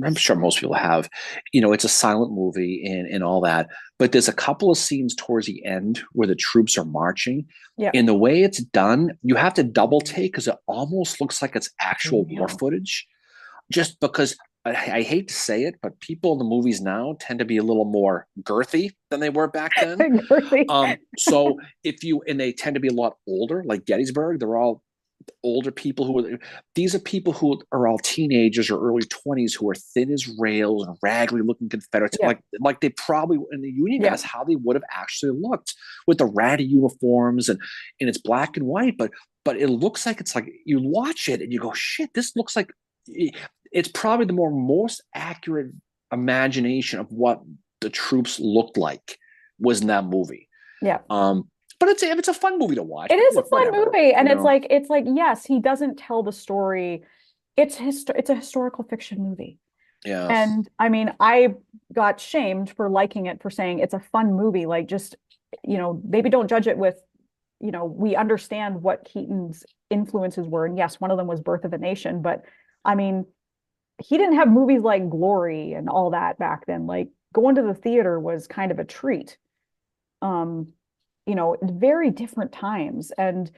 Speaker 2: I'm sure most people have, it's a silent movie and all that, but there's a couple of scenes towards the end where the troops are marching. And the way it's done, you have to double take because it almost looks like it's actual war footage, just because I hate to say it, but people in the movies now tend to be a little more girthy than they were back then. So and they tend to be a lot older, like Gettysburg. They're all older people these are people who are all teenagers or early 20s who are thin as rails and raggedy looking Confederates, like they probably in the Union guys, how they would have actually looked with the ratty uniforms and it's black and white, but it looks like it's like you watch it and you go, shit, this looks like it's probably the most accurate imagination of what the troops looked like was in that movie.
Speaker 1: Yeah.
Speaker 2: But it's a fun movie to watch.
Speaker 1: It is a fun movie, and it's like yes, he doesn't tell the story. It's a historical fiction movie.
Speaker 2: Yeah.
Speaker 1: And I mean, I got shamed for liking it, for saying it's a fun movie. Like, just, maybe don't judge it with, we understand what Keaton's influences were, and yes, one of them was Birth of a Nation, but I mean, he didn't have movies like Glory and all that back then. Like, going to the theater was kind of a treat. Very different times, and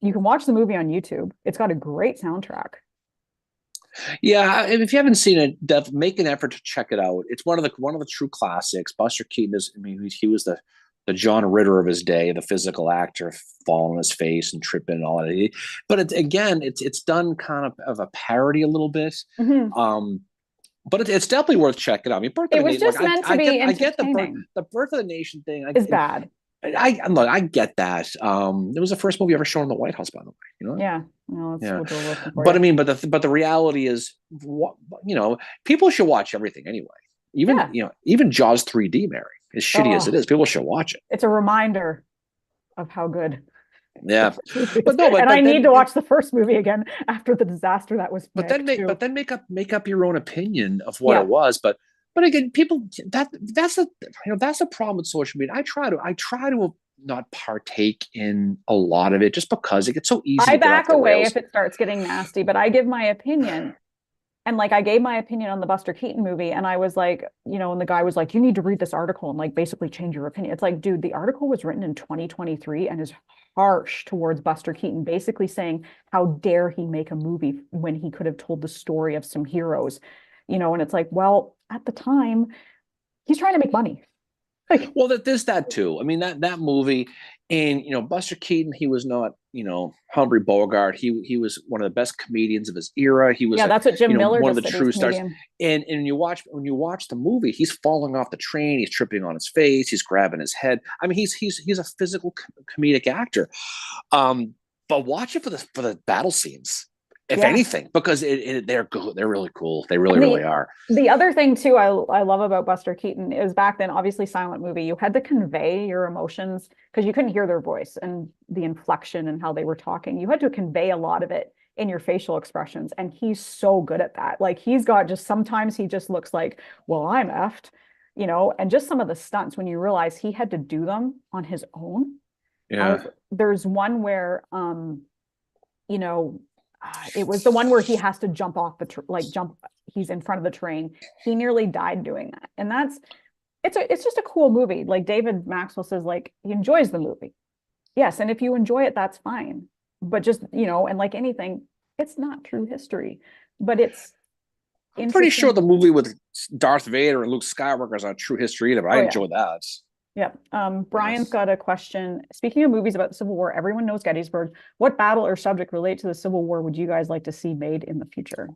Speaker 1: you can watch the movie on YouTube. It's got a great soundtrack.
Speaker 2: Yeah, if you haven't seen it, make an effort to check it out. It's one of the true classics. Buster Keaton he was the John Ritter of his day, the physical actor, falling on his face and tripping and all that. But it's done kind of a parody a little bit.
Speaker 1: Mm-hmm.
Speaker 2: But it's definitely worth checking out. I mean,
Speaker 1: it was just meant to be entertaining.
Speaker 2: The Birth of the Nation thing
Speaker 1: is bad.
Speaker 2: I get that. It was the first movie ever shown in the White House, by the way.
Speaker 1: Yeah. Well,
Speaker 2: but I mean, but the reality is, people should watch everything anyway. Even Jaws 3D, Mary, as shitty as it is, people should watch it.
Speaker 1: It's a reminder of how good.
Speaker 2: Yeah,
Speaker 1: but I need to watch the first movie again after the disaster that was.
Speaker 2: But then make up your own opinion of what it was. But again, people that's a problem with social media. I try to not partake in a lot of it just because it gets so easy.
Speaker 1: I back away if it starts getting nasty, but I give my opinion. And like, I gave my opinion on the Buster Keaton movie, and I was like, and the guy was like, you need to read this article and like basically change your opinion. It's like, dude, the article was written in 2023 and is harsh towards Buster Keaton, basically saying, how dare he make a movie when he could have told the story of some heroes, and it's like, well, at the time, he's trying to make money.
Speaker 2: Well, there's that too. I mean, that movie, and Buster Keaton, he was not, Humphrey Bogart. He was one of the best comedians of his era. He was
Speaker 1: that's what Jim Miller,
Speaker 2: one of the true stars. And when you watch the movie, he's falling off the train, he's tripping on his face, he's grabbing his head. I mean, he's a physical comedic actor. But watch it for the battle scenes. If anything, because they're good. They're really cool. They really are.
Speaker 1: The other thing too, I love about Buster Keaton is back then, obviously silent movie, you had to convey your emotions because you couldn't hear their voice and the inflection and how they were talking. You had to convey a lot of it in your facial expressions. And he's so good at that. Like, he's got sometimes he just looks like, well, I'm effed, and just some of the stunts when you realize he had to do them on his own.
Speaker 2: Yeah.
Speaker 1: There's one where, it was the one where he has to jump off he's in front of the train. He nearly died doing that. And it's just a cool movie. Like, David Maxwell says, like, he enjoys the movie. Yes. And if you enjoy it, that's fine. But just, and like anything, it's not true history, but I'm
Speaker 2: pretty sure the movie with Darth Vader and Luke Skywalker is not true history either, but I enjoy that.
Speaker 1: Yeah. Brian's got a question. Speaking of movies about the Civil War, everyone knows Gettysburg. What battle or subject related to the Civil War would you guys like to see made in the future?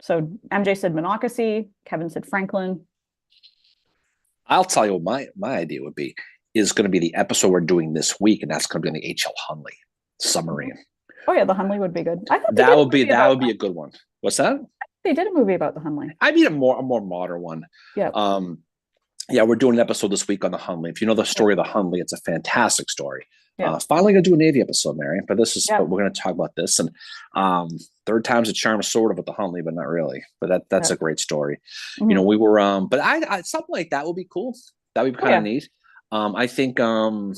Speaker 1: So MJ said Monocacy. Kevin said Franklin.
Speaker 2: I'll tell you what my idea would be is going to be the episode we're doing this week, and that's going to be on the H.L. Hunley submarine.
Speaker 1: Oh yeah, the Hunley would be good. I thought
Speaker 2: that would be a good one. What's that?
Speaker 1: They did a movie about the Hunley.
Speaker 2: I mean a more modern one.
Speaker 1: Yeah.
Speaker 2: Yeah, we're doing an episode this week on the Hunley. If you know the story of the Hunley, it's a fantastic story.
Speaker 1: Yeah.
Speaker 2: Finally going to do a Navy episode, Mary. But but we're going to talk about this. And third time's a charm, sort of, with the Hunley, but not really. But that's a great story. Mm-hmm. We were, but I something like that would be cool. That would be kind of neat. I think, I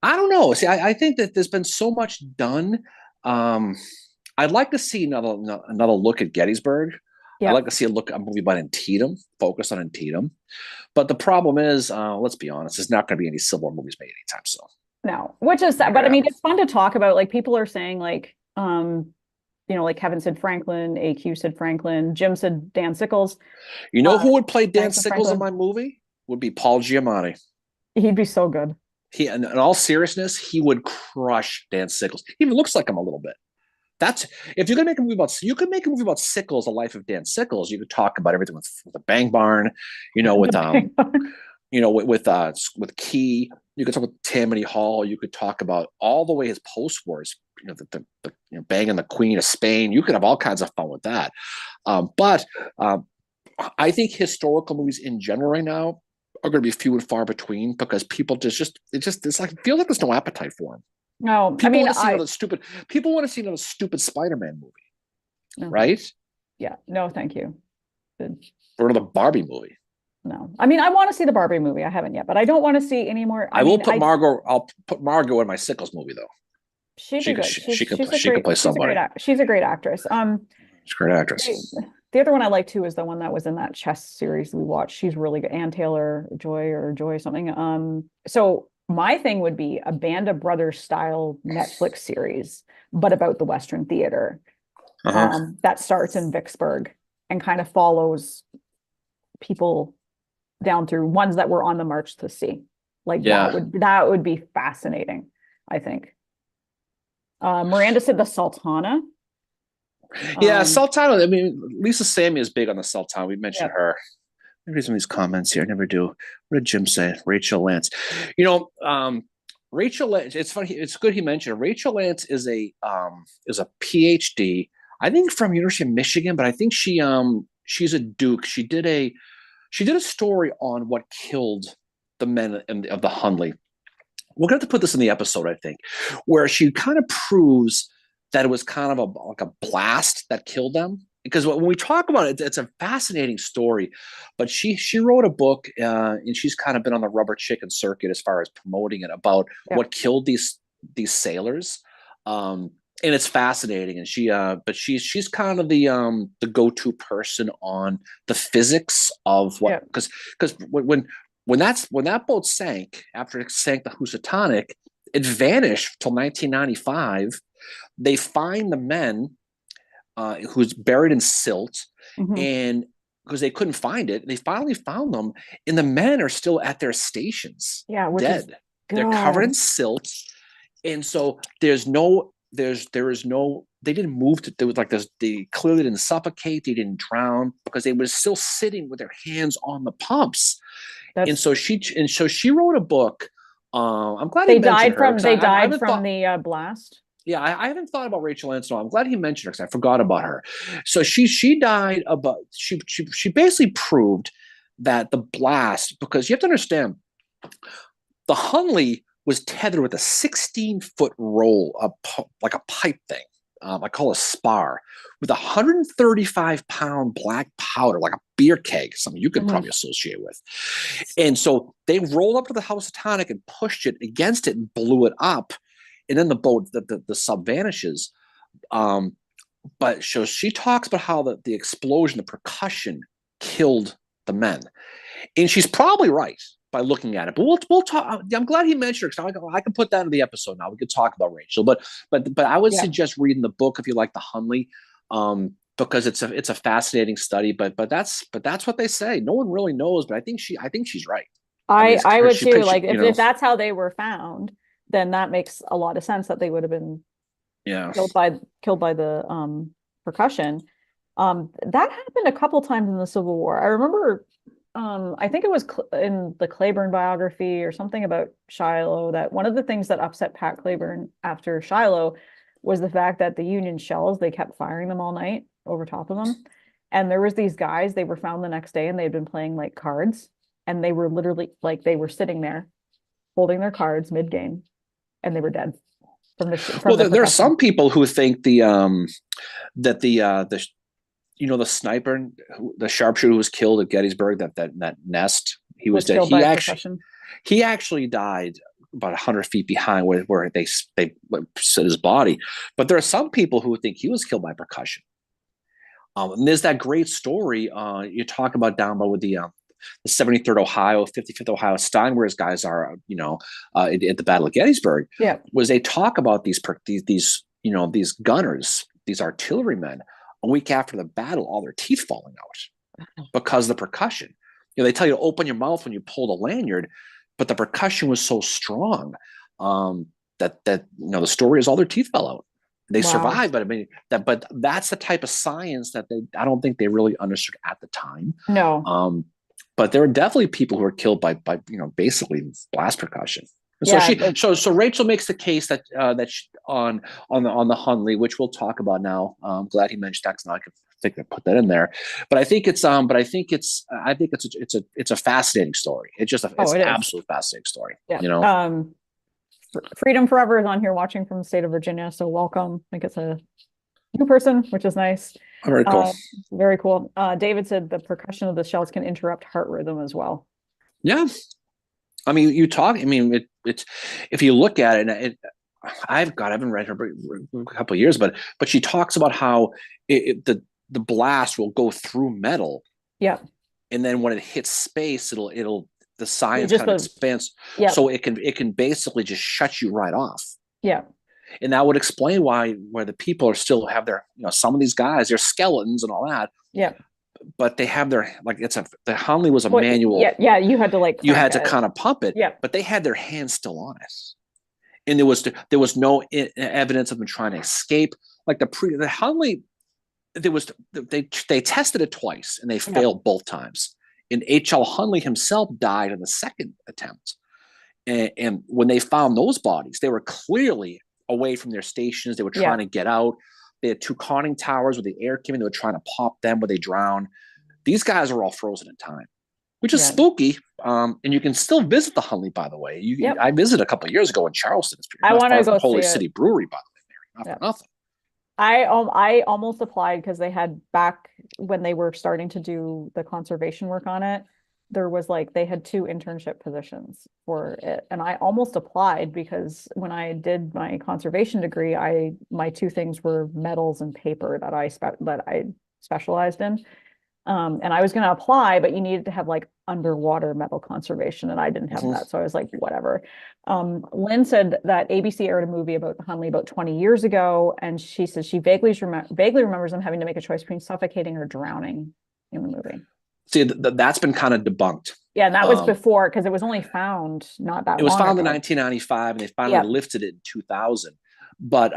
Speaker 2: don't know. See, I think that there's been so much done. I'd like to see another look at Gettysburg. Yep. I'd like to see a movie about Antietam, focused on Antietam. But the problem is, let's be honest, there's not going to be any Civil War movies made anytime soon.
Speaker 1: No, which is sad. But I mean, it's fun to talk about. Like, people are saying, like, like Kevin Sid Franklin, AQ Sid Franklin, Jim said Dan Sickles.
Speaker 2: You know who would play Dan
Speaker 1: Franklin
Speaker 2: Sickles in my movie? Would be Paul Giamatti.
Speaker 1: He'd be so good.
Speaker 2: He, in all seriousness, he would crush Dan Sickles. He even looks like him a little bit. That's if you're gonna make a movie about, you could make a movie about Sickles, the life of Dan Sickles. You could talk about everything with the Bang Barn, with Key. You could talk about Tammany Hall. You could talk about all the way his post wars. The banging the Queen of Spain. You could have all kinds of fun with that. But I think historical movies in general right now are going to be few and far between because people it's like feel like there's no appetite for them.
Speaker 1: No,
Speaker 2: people want to see another stupid Spider-Man movie,
Speaker 1: no.
Speaker 2: Right?
Speaker 1: Yeah, no, thank you.
Speaker 2: Or another Barbie movie.
Speaker 1: No, I mean I want to see the Barbie movie. I haven't yet, but I don't want to see any more.
Speaker 2: I'll put Margot in my Sickles movie though.
Speaker 1: She can
Speaker 2: play somebody.
Speaker 1: She's a great actress.
Speaker 2: She's a great actress.
Speaker 1: The other one I like too is the one that was in that chess series we watched. She's really good. Ann Taylor-Joy something. So my thing would be a Band of Brothers style Netflix series, but about the Western theater that starts in Vicksburg and kind of follows people down through ones that were on the march to sea. That would be fascinating, I think. Miranda said the Sultana.
Speaker 2: Sultana. I mean, Lisa Sammy is big on the Sultana. We mentioned her. Let me read some of these comments here. I never do. What did Jim say? Rachel Lance. Rachel Lance. It's funny. It's good he mentioned her. Rachel Lance is a PhD. I think from University of Michigan, but I think she's a Duke. She did a story on what killed the men of the Hunley. We're going to have to put this in the episode, I think, where she kind of proves that it was kind of like a blast that killed them. Because when we talk about it, it's a fascinating story. But she wrote a book, and she's kind of been on the rubber chicken circuit as far as promoting it about what killed these sailors. And it's fascinating. And she's kind of the go-to person on the physics of what, because when that boat sank, after it sank the Housatonic, it vanished till 1995. They find the men who's buried in silt, and because they couldn't find it, they finally found them, and the men are still at their stations, dead. They're covered in silt, and so there is no. They didn't move to. There was like this. They clearly didn't suffocate. They didn't drown because they were still sitting with their hands on the pumps. And so she wrote a book. I'm glad
Speaker 1: they died from the blast.
Speaker 2: Yeah, I haven't thought about Rachel Lance. I'm glad he mentioned her because I forgot about her. So she died about she basically proved that the blast, because you have to understand, the Hunley was tethered with a 16-foot roll, like a pipe thing. I call it a spar, with 135-pound black powder, like a beer keg, something you could probably associate with. And so they rolled up to the Housatonic and pushed it against it and blew it up. And then the boat, the sub vanishes. But she talks about how the explosion, the percussion killed the men. And she's probably right by looking at it. But we'll talk. I'm glad he mentioned her, because I can put that in the episode now. We could talk about Rachel. But I would suggest reading the book if you like the Hunley, because it's a fascinating study. But that's what they say. No one really knows, but I think she's right.
Speaker 1: I would too. Like if that's how they were found, then that makes a lot of sense that they would have been killed by the percussion. That happened a couple times in the Civil War. I remember I think it was in the Claiborne biography or something about Shiloh, that one of the things that upset Pat Claiborne after Shiloh was the fact that the Union shells, they kept firing them all night over top of them. And there was these guys, they were found the next day and they'd been playing like cards, and they were literally like, they were sitting there holding their cards mid-game, and they were dead.
Speaker 2: There are some people who think the sniper, the sharpshooter who was killed at Gettysburg, that nest, he was dead. He actually died about 100 feet behind where they set his body. But there are some people who think he was killed by percussion. And there's that great story you talk about down below with the 73rd Ohio, 55th Ohio, Steinwehr's guys are, at the Battle of Gettysburg. Yeah, was they talk about these gunners these artillerymen a week after the battle, all their teeth falling out because of the percussion. They tell you to open your mouth when you pull the lanyard, but the percussion was so strong that the story is all their teeth fell out. They survived, but I mean but that's the type of science that I don't think they really understood at the time.
Speaker 1: No.
Speaker 2: But there were definitely people who were killed by basically blast percussion. So Rachel makes the case that on the Hunley, which we'll talk about now. I'm glad he mentioned that, because now I think I put that in there. But I think it's a fascinating story. It's just an absolute fascinating story.
Speaker 1: Yeah. Freedom Forever is on here watching from the state of Virginia, so welcome. I think it's a new person, which is nice.
Speaker 2: Very cool.
Speaker 1: Very cool. David said the percussion of the shells can interrupt heart rhythm as well.
Speaker 2: Yeah. I mean, it's if you look at it, I haven't read her a couple of years, but she talks about how the blast will go through metal.
Speaker 1: Yeah.
Speaker 2: And then when it hits space, the science kind of expands.
Speaker 1: Yeah.
Speaker 2: So it can basically just shut you right off.
Speaker 1: Yeah.
Speaker 2: And that would explain why the people are still have their, some of these guys, they're skeletons and all that.
Speaker 1: Yeah.
Speaker 2: But they have their, the Hunley was a manual.
Speaker 1: Yeah. You had to
Speaker 2: kind of pump it.
Speaker 1: Yeah.
Speaker 2: But they had their hands still on it. And there was no evidence of them trying to escape. Like the Hunley, they tested it twice and they failed both times. And H.L. Hunley himself died in the second attempt. And when they found those bodies, they were clearly away from their stations. They were trying to get out. They had 2 conning towers where the air came in. They were trying to pop them, but they drowned. These guys are all frozen in time, which is spooky. And you can still visit the Hunley, by the way. I visited a couple of years ago in Charleston.
Speaker 1: I want to go
Speaker 2: Holy
Speaker 1: see
Speaker 2: City Brewery, by the way, Mary. Not for nothing.
Speaker 1: I almost applied because they had, back when they were starting to do the conservation work on it, there was they had 2 internship positions for it. And I almost applied because when I did my conservation degree, my 2 things were metals and paper that I specialized in. And I was going to apply, but you needed to have underwater metal conservation, and I didn't have that. So I was like, whatever. Lynn said that ABC aired a movie about the Hunley about 20 years ago. And she says she vaguely remembers them having to make a choice between suffocating or drowning in the movie.
Speaker 2: See, that's been kind of debunked.
Speaker 1: Yeah, and that was before, because it was only found not that long.
Speaker 2: It was found
Speaker 1: ago.
Speaker 2: in 1995, and they finally lifted it in 2000. But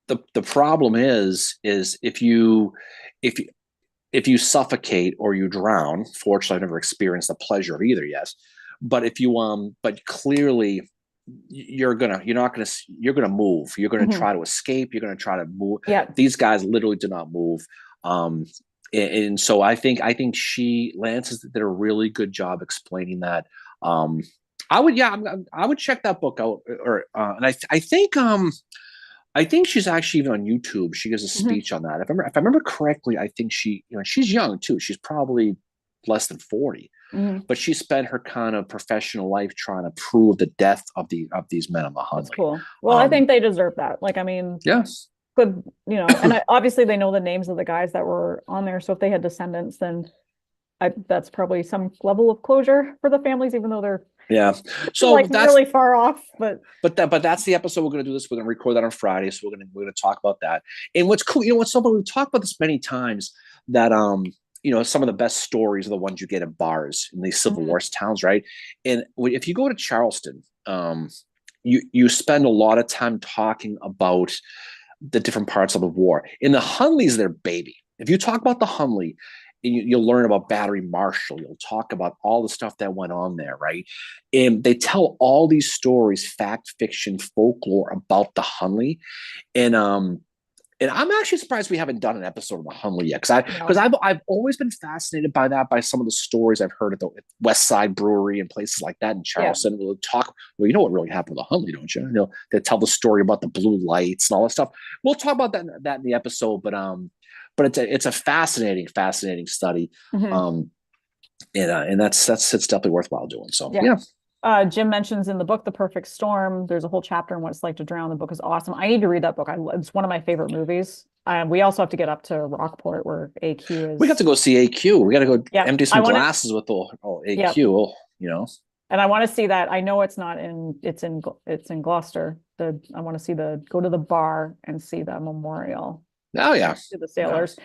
Speaker 2: the problem is if you suffocate or you drown, fortunately, I've never experienced the pleasure of either yet. But if you but clearly you're gonna move. You're gonna try to escape. You're gonna try to move.
Speaker 1: Yeah.
Speaker 2: These guys literally did not move. And so I think Lance did a really good job explaining that. I would check that book out, and I think she's actually even on YouTube. She gives a speech on that. If I remember correctly, I think she's young too. She's probably less than 40, but she spent her kind of professional life trying to prove the death of these men on the Hunley.
Speaker 1: That's cool. Well, I think they deserve that.
Speaker 2: Yes.
Speaker 1: Good, and obviously they know the names of the guys that were on there. So if they had descendants, then that's probably some level of closure for the families, even though they're so that's really far off. But
Speaker 2: that's the episode we're going to do. We're going to record that on Friday, so we're going to talk about that. And what's cool, what's something we've talked about this many times, that some of the best stories are the ones you get in bars in these Civil War towns, right? And if you go to Charleston, you spend a lot of time talking about the different parts of the war. In the Hunley's their baby. If you talk about the Hunley, you'll learn about Battery Marshall. You'll talk about all the stuff that went on there, right? And they tell all these stories, fact, fiction, folklore about the Hunley. And I'm actually surprised we haven't done an episode of the Hunley yet, because I've always been fascinated by some of the stories I've heard at the West Side Brewery and places like that in Charleston. Yeah. We'll talk. Well, you know what really happened with the Hunley, don't you? They tell the story about the blue lights and all that stuff. We'll talk about that in the episode, but it's a fascinating study, and that's definitely worthwhile doing. So yeah.
Speaker 1: Jim mentions in the book The Perfect Storm, there's a whole chapter on what it's like to drown. The book is awesome. I need to read that book. It's one of my favorite movies. We also have to get up to Rockport, where AQ is.
Speaker 2: We have to go see AQ. We got to go empty some glasses with AQ.
Speaker 1: And I want to see that. I know it's not in, it's in Gloucester. I want to see go to the bar and see the memorial
Speaker 2: Oh yeah.
Speaker 1: to the sailors.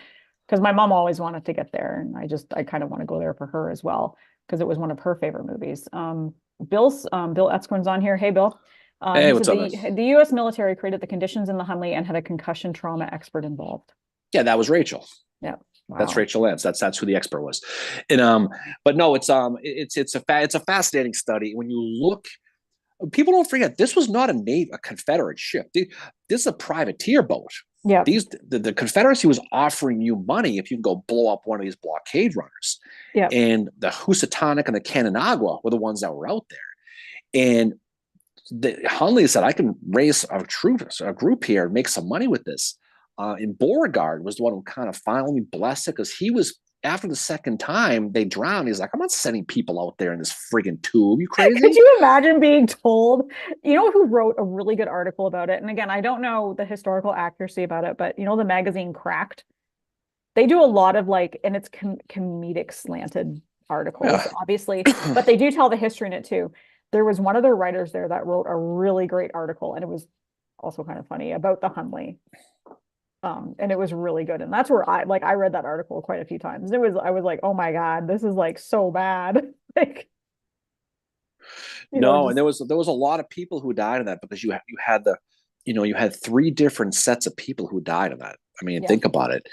Speaker 1: Because my mom always wanted to get there. And I kind of want to go there for her as well. Because it was one of her favorite movies. Bill Etzkorn's on here. Hey, Bill.
Speaker 2: Hey,
Speaker 1: He
Speaker 2: what's
Speaker 1: said
Speaker 2: up, man?
Speaker 1: the U.S. military created the conditions in the Hunley and had a concussion trauma expert involved.
Speaker 2: Yeah, that was Rachel.
Speaker 1: Yeah. Wow.
Speaker 2: That's Rachel Lance. That's who the expert was. And but no, it's a fascinating study. When you look, people don't forget this was not a Confederate ship. This is a privateer boat.
Speaker 1: Yeah.
Speaker 2: The Confederacy was offering you money if you can go blow up one of these blockade runners.
Speaker 1: Yeah.
Speaker 2: And the Housatonic and the Canandaigua were the ones that were out there. And Hunley said, I can raise a group here and make some money with this. And Beauregard was the one who kind of finally blessed it, because he was, after the second time they drowned, he's like, I'm not sending people out there in this friggin' tube. You crazy?
Speaker 1: Could you imagine being told, you know, who wrote a really good article about it? And again, I don't know the historical accuracy about it, but you know, the magazine Cracked, they do a lot of like, and it's comedic slanted articles, obviously, but they do tell the history in it too. There was one of their writers there that wrote a really great article, and it was also kind of funny, about the Hunley. And it was really good. And that's where I read that article quite a few times. I was like, oh my God, this is like so bad. Like,
Speaker 2: and there was a lot of people who died in that, because you had three different sets of people who died in that. I mean, think about it.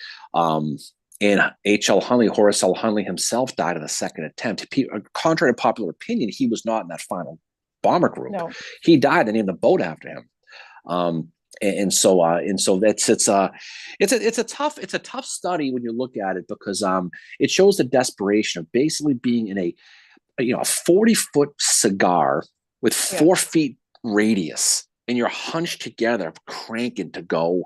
Speaker 2: And H.L. Hunley, Horace L. Hunley himself, died in the second attempt. Contrary to popular opinion, he was not in that final bomber group.
Speaker 1: No.
Speaker 2: He died. They named the boat after him. So it's a tough study when you look at it, because it shows the desperation of basically being in a 40-foot cigar with 4 feet radius, and you're hunched together, cranking to go.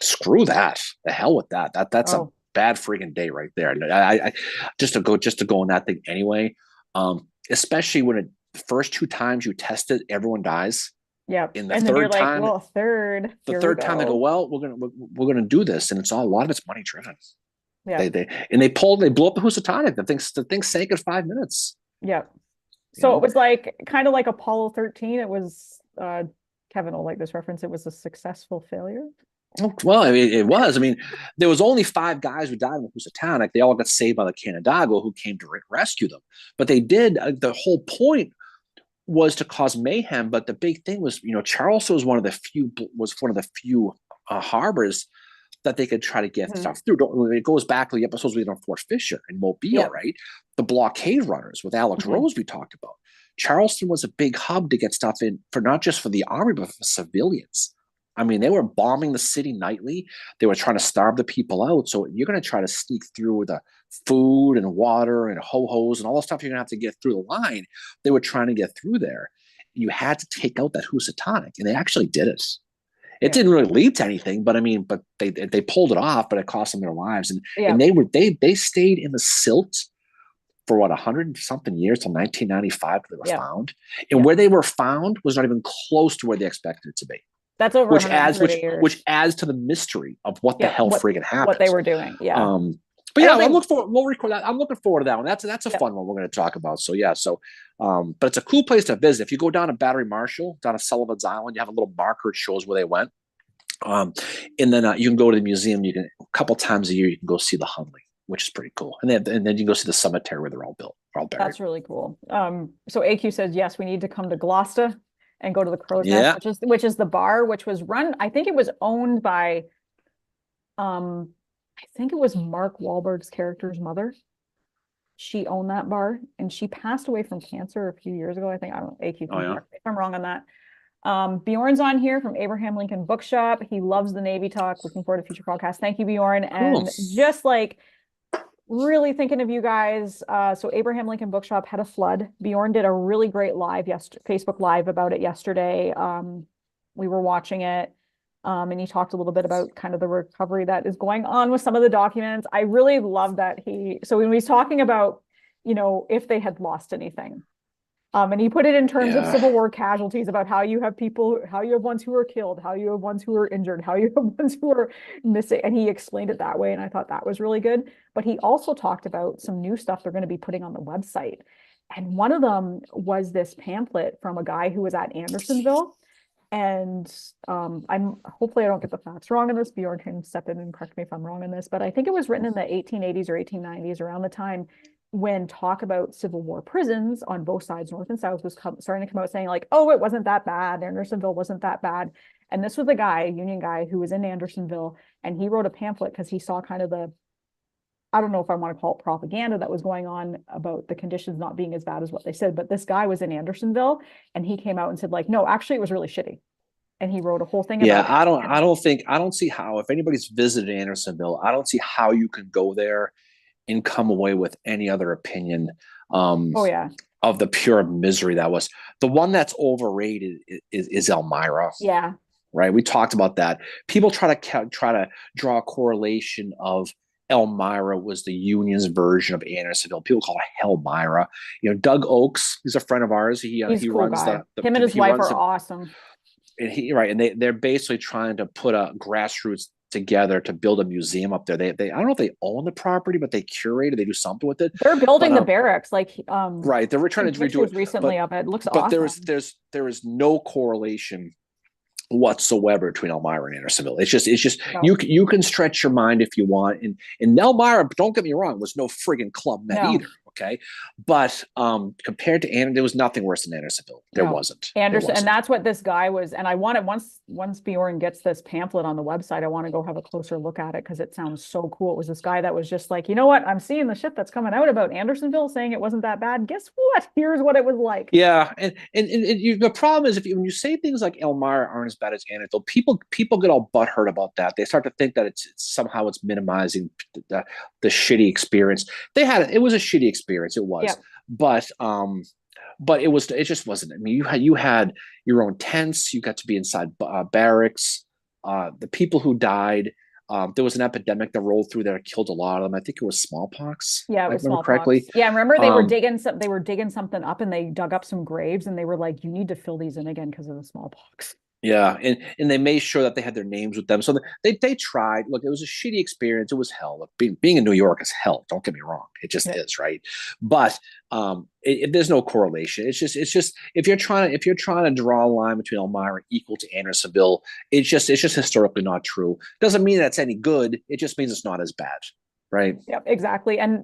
Speaker 2: Screw that. The hell with that. That's a bad friggin' day right there. I just to go on that thing anyway. Especially when the first 2 times you test it, everyone dies.
Speaker 1: Yeah.
Speaker 2: In the third time,
Speaker 1: the
Speaker 2: third time they go, well, we're gonna do this, and it's all, a lot of it's money driven.
Speaker 1: Yeah.
Speaker 2: They blew up the Housatonic. The thing sank in 5 minutes.
Speaker 1: Yeah. So it was like kind of like Apollo 13. It was Kevin will like this reference. It was a successful failure.
Speaker 2: Well, I mean, it was. I mean, there was only 5 guys who died in the Housatonic. They all got saved by the Canandaigua, who came to rescue them. But they did. The whole point was to cause mayhem. But the big thing was, Charleston was one of the few harbors that they could try to get stuff through. It goes back to the episodes we did on Fort Fisher and Mobile, right? The blockade runners with Alex Rose we talked about. Charleston was a big hub to get stuff in, for not just for the army, but for civilians. I mean, they were bombing the city nightly. They were trying to starve the people out. So you're going to try to sneak through with the food and water and ho-hos and all the stuff you're going to have to get through the line. They were trying to get through there. You had to take out that Housatonic, and they actually did it. It didn't really lead to anything, but I mean, but they pulled it off, but it cost them their lives. And they stayed in the silt for 100-something years till 1995 they were found. And where they were found was not even close to where they expected it to be.
Speaker 1: That's over
Speaker 2: which adds to the mystery of what the hell friggin' happened.
Speaker 1: What they were doing. Yeah.
Speaker 2: But yeah, I'm looking forward to that one. That's a fun one we're going to talk about. So yeah, but it's a cool place to visit. If you go down to Battery Marshall, down to Sullivan's Island, you have a little marker that shows where they went. And then you can go to the museum. You can, a couple times a year, you can go see the Hunley, which is pretty cool. And then you can go see the cemetery where they're all buried.
Speaker 1: That's really cool. So AQ says, yes, we need to come to Gloucester and go to the Crow's Nest, which is the bar, which was run, I think it was owned by, I think it was Mark Wahlberg's character's mother. She owned that bar, and she passed away from cancer a few years ago. I think, I don't know, AQ, if I'm wrong on that. Bjorn's on here from Abraham Lincoln Bookshop. He loves the Navy talk. Looking forward to future podcasts. Thank you, Bjorn. And just like really thinking of you guys. So Abraham Lincoln Bookshop had a flood. Bjorn did a really great Facebook Live about it yesterday. We were watching it. And he talked a little bit about kind of the recovery that is going on with some of the documents. I really love that so when he's talking about, if they had lost anything, and he put it in terms of Civil War casualties, about how you have ones who are killed, how you have ones who are injured, how you have ones who are missing. And he explained it that way. And I thought that was really good. But he also talked about some new stuff they're going to be putting on the website. And one of them was this pamphlet from a guy who was at Andersonville. And I'm hopefully I don't get the facts wrong in this. Bjorn can step in and correct me if I'm wrong in this, but I think it was written in the 1880s or 1890s, around the time when talk about Civil War prisons on both sides, North and South, was starting to come out saying like, oh, it wasn't that bad. Andersonville wasn't that bad. And this was a guy, a Union guy, who was in Andersonville, and he wrote a pamphlet because he saw kind of the, I don't know if I want to call it propaganda that was going on about the conditions not being as bad as what they said, but this guy was in Andersonville and he came out and said like, no, actually it was really shitty. And he wrote a whole thing
Speaker 2: Yeah,
Speaker 1: about it.
Speaker 2: I don't see how, if anybody's visited Andersonville, I don't see how you can go there and come away with any other opinion
Speaker 1: Oh yeah.
Speaker 2: of the pure misery that was. The one that's overrated is Elmira.
Speaker 1: Yeah.
Speaker 2: Right. We talked about that. People try to draw a correlation of Elmira was the Union's version of Andersonville. People call it Hellmira. You know, Doug Oakes, he's a friend of ours.
Speaker 1: He's a
Speaker 2: He
Speaker 1: cool
Speaker 2: runs
Speaker 1: guy.
Speaker 2: the
Speaker 1: Him and his wife are awesome.
Speaker 2: And they're basically trying to put a grassroots together to build a museum up there. They I don't know if they own the property, but they curate it. They do something with it.
Speaker 1: They're building the barracks, like
Speaker 2: right. They were trying to redo it
Speaker 1: recently of it. It looks
Speaker 2: but
Speaker 1: awesome.
Speaker 2: there is no correlation whatsoever between Elmira and Andersonville. It's just no. You can stretch your mind if you want. And Elmira, don't get me wrong, was no friggin' Club Med either. Okay, but compared to Anderson, there was nothing worse than Andersonville. There wasn't.
Speaker 1: Anderson, and that's what this guy was. And I wanted once Bjorn gets this pamphlet on the website, I want to go have a closer look at it because it sounds so cool. It was this guy that was just like, you know what? I'm seeing the shit that's coming out about Andersonville, saying it wasn't that bad. Guess what? Here's what it was like.
Speaker 2: Yeah, and the problem is when you say things like Elmira aren't as bad as Andersonville, people get all butthurt about that. They start to think that it's somehow it's minimizing the shitty experience. It was a shitty experience. It was, but it just wasn't. I mean, you had your own tents. You got to be inside barracks. The people who died. There was an epidemic that rolled through there, killed a lot of them. I think it was smallpox.
Speaker 1: Yeah, it was smallpox.
Speaker 2: Correctly.
Speaker 1: Yeah, remember they were digging something up, and they dug up some graves, and they were like, "You need to fill these in again because of the smallpox."
Speaker 2: Yeah, and they made sure that they had their names with them. So they tried. Look, it was a shitty experience. It was hell. Look, being in New York is hell. Don't get me wrong. It just is, right? But there's no correlation. It's just if you're trying to draw a line between Elmira equal to Andersonville, it's just historically not true. Doesn't mean that's any good. It just means it's not as bad. Right.
Speaker 1: Yep, exactly. And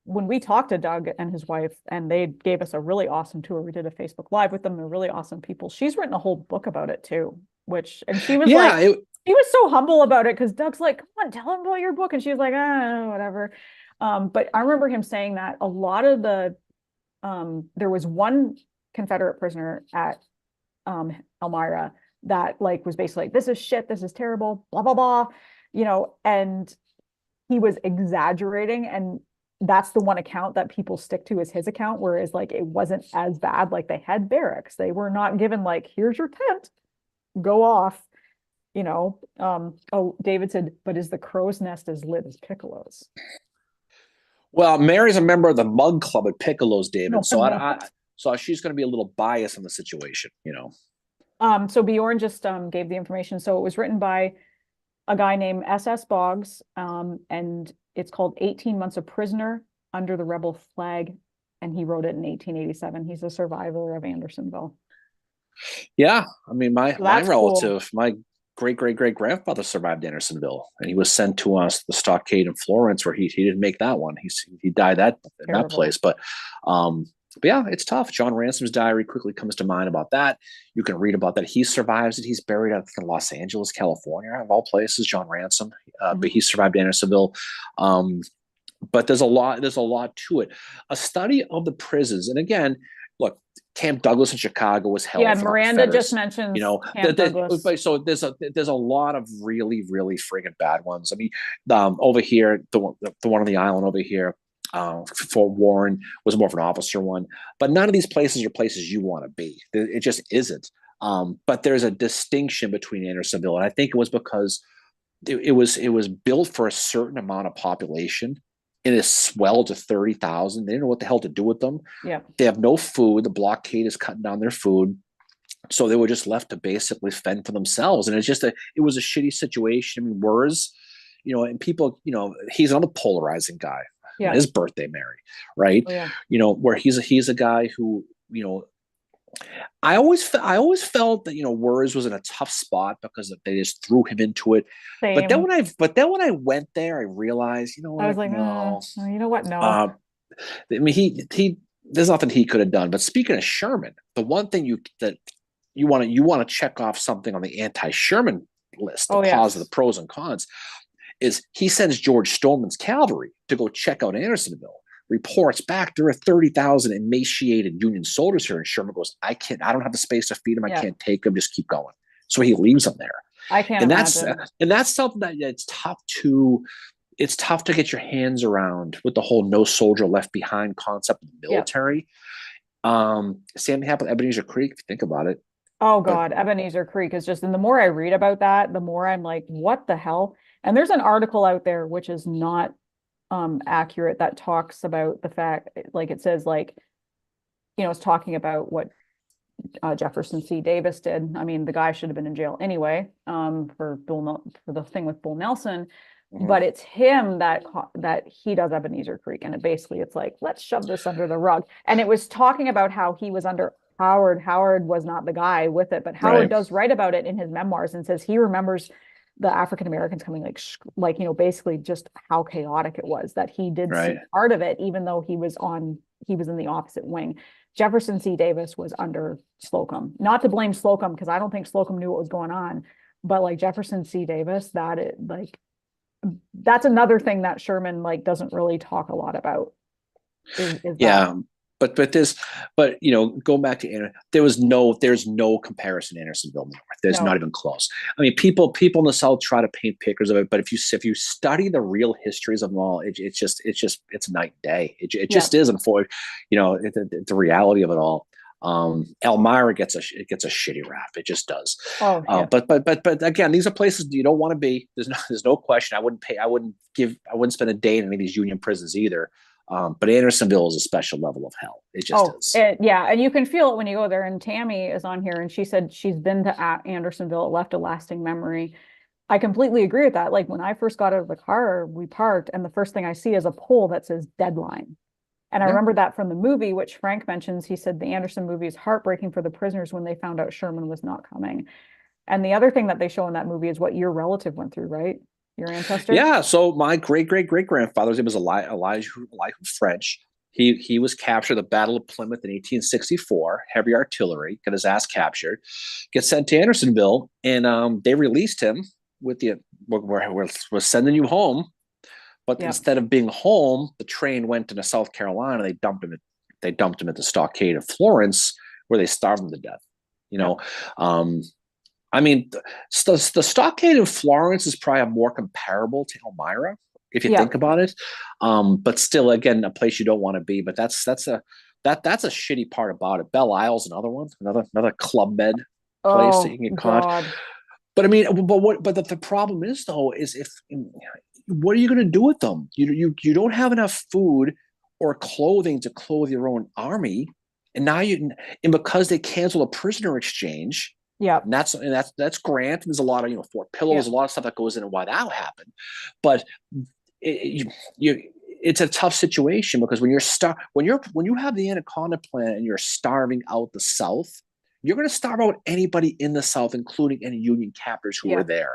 Speaker 1: when we talked to Doug and his wife, and they gave us a really awesome tour, we did a Facebook Live with them. They're really awesome people. She's written a whole book about it too, and she was she was so humble about it because Doug's like, come on, tell him about your book. And she was like, whatever. But I remember him saying that a lot of there was one Confederate prisoner at Elmira that like was basically like, this is shit, this is terrible, blah, blah, blah, and he was exaggerating, and that's the one account that people stick to is his account, whereas like it wasn't as bad. Like they had barracks. They were not given like, here's your tent, go off, Oh, David said, but is the crow's nest as lit as Piccolo's?
Speaker 2: Well, Mary's a member of the Mug Club at Piccolo's, David. No, so she's going to be a little biased in the situation,
Speaker 1: So Bjorn just gave the information. So it was written by a guy named S.S. Boggs, and it's called 18 Months a Prisoner Under the Rebel Flag, and he wrote it in 1887. He's a survivor of Andersonville.
Speaker 2: Yeah, I mean, my relative, cool. My great-great-great-grandfather survived Andersonville, and he was sent to us the stockade in Florence, where he didn't make that one. He died in that place, but yeah, it's tough. John Ransom's diary quickly comes to mind about that. You can read about that. He survives it. He's buried in Los Angeles, California, of all places. John Ransom, but he survived Andersonville. But there's a lot to it. A study of the prisons, and again, look, Camp Douglas in Chicago was held.
Speaker 1: Yeah, Miranda just mentioned.
Speaker 2: So there's a lot of really, really friggin' bad ones. I mean, over here, the one on the island over here. Fort Warren was more of an officer one, but none of these places are places you want to be. It just isn't. But there's a distinction between Andersonville, and I think it was because it was built for a certain amount of population. It is swelled to 30,000. They didn't know what the hell to do with them.
Speaker 1: Yeah, they
Speaker 2: have no food. The blockade is cutting down their food, so they were just left to basically fend for themselves. And it was a shitty situation. I mean, Wurs, and people, he's another polarizing guy.
Speaker 1: Yeah.
Speaker 2: his birthday Mary, right?
Speaker 1: Oh, yeah.
Speaker 2: Where he's a guy who, I always felt that Wurs was in a tough spot because they just threw him into it. But then
Speaker 1: Same.
Speaker 2: when I went there, I realized,
Speaker 1: I was like,
Speaker 2: no.
Speaker 1: you know what? No.
Speaker 2: I mean, he there's nothing he could have done. But speaking of Sherman, the one thing you want to check off something on the anti-Sherman list, the positive pros and cons, is he sends George Stoneman's cavalry to go check out Andersonville. Reports back there are 30,000 emaciated Union soldiers here, and Sherman goes, I don't have the space to feed them. I can't take them. Just keep going. So he leaves them there.
Speaker 1: I can't imagine.
Speaker 2: That's something that it's tough to get your hands around with the whole no soldier left behind concept of the military. Same happened with Ebenezer Creek, if you think about it.
Speaker 1: Oh God, Ebenezer Creek is just, and the more I read about that, the more I'm like, what the hell? And there's an article out there which is not accurate that talks about the fact, like it says, like, it's talking about what Jefferson C. Davis did. I mean, the guy should have been in jail anyway, for the thing with Bull Nelson. But it's him that he does Ebenezer Creek, and it's like, let's shove this under the rug. And it was talking about how he was under Howard. Howard was not the guy with it, but Howard does write about it in his memoirs and says he remembers the African Americans coming, basically just how chaotic it was, that he did see part of it, even though he was in the opposite wing. Jefferson C. Davis was under Slocum. Not to blame Slocum, because I don't think Slocum knew what was going on, but like Jefferson C. Davis, that's another thing that Sherman doesn't really talk a lot about.
Speaker 2: But going back to there's no comparison to Andersonville North. There's not even close. I mean, people in the South try to paint pictures of it, but if you study the real histories of them all, it's night and day. It just isn't for the reality of it all. Elmira gets a shitty rap. It just does. But again, these are places you don't want to be. There's no question. I wouldn't spend a day in any of these Union prisons either. But Andersonville is a special level of hell. It just is.
Speaker 1: And you can feel it when you go there. And Tammy is on here, and she said she's been to Andersonville. It left a lasting memory. I completely agree with that. Like when I first got out of the car, we parked, and the first thing I see is a pole that says deadline. And I remember that from the movie, which Frank mentions. He said the Anderson movie is heartbreaking for the prisoners when they found out Sherman was not coming. And the other thing that they show in that movie is what your relative went through, right? Your ancestor?
Speaker 2: Yeah. So my great-great-great-grandfather's name was Elijah French. He was captured at the Battle of Plymouth in 1864, heavy artillery, got his ass captured, gets sent to Andersonville, and they released him with we're sending you home. But instead of being home, the train went to South Carolina. They dumped him at the stockade of Florence, where they starved him to death. I mean, the stockade of Florence is probably more comparable to Elmira, if you think about it. But still, again, a place you don't want to be. But that's a shitty part about it. Belle Isle's another one, another club bed place that you can get caught. But I mean, but the problem is though, is what are you going to do with them? You don't have enough food or clothing to clothe your own army, and now because they canceled a prisoner exchange. Yeah, and that's Grant. There's a lot of Fort Pillow. There's a lot of stuff that goes in and why that happened. But it's a tough situation because when you have the Anaconda Plan and you're starving out the South, you're going to starve out anybody in the South, including any Union captors who are there.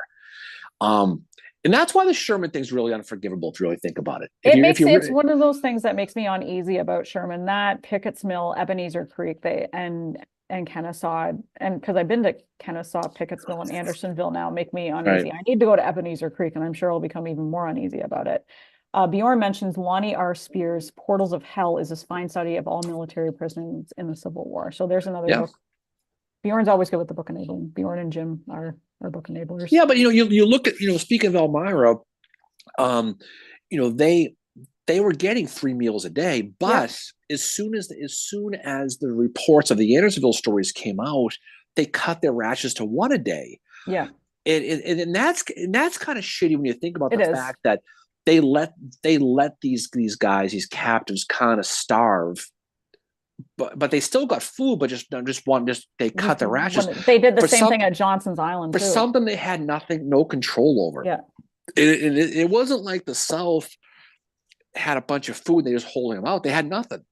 Speaker 2: And that's why the Sherman thing's really unforgivable if you really think about it.
Speaker 1: It's one of those things that makes me uneasy about Sherman. That Pickett's Mill, Ebenezer Creek, and Kennesaw, and because I've been to Kennesaw, Pickett's Mill, and Andersonville now, make me uneasy. I need to go to Ebenezer Creek, and I'm sure I'll become even more uneasy about it. Bjorn mentions Lonnie R. Spears' Portals of Hell is this fine study of all military prisons in the Civil War. So there's another book. Bjorn's always good with the book enabling. Bjorn and Jim are book enablers.
Speaker 2: Yeah, but you look at speaking of Elmira, they were getting 3 meals a day, but as soon as the reports of the Andersonville stories came out, they cut their rations to 1 a day. Yeah, and that's kind of shitty when you think about the fact that they let these guys, these captives, kind of starve. But they still got food, but they cut their rations.
Speaker 1: They did the same thing at Johnson's Island
Speaker 2: for something they had no control over. Yeah, it wasn't like the South. had a bunch of food. They just holding them out. They had nothing.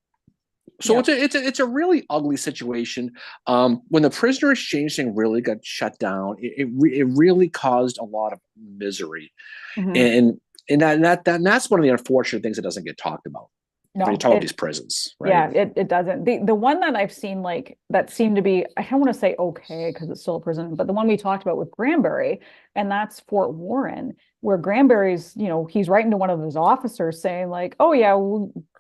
Speaker 2: So
Speaker 1: Yeah.
Speaker 2: it's a really ugly situation. When the prisoner exchange thing really got shut down, it really caused a lot of misery,
Speaker 1: Mhm.
Speaker 2: and that's one of the unfortunate things that doesn't get talked about when you
Speaker 1: No,
Speaker 2: talk about these prisons, right?
Speaker 1: yeah, it doesn't. The one that I've seen like that seemed to be, I don't want to say okay because it's still a prison, but the one we talked about with Granbury, and that's Fort Warren, where Granbury's, he's writing to one of his officers saying like, oh yeah,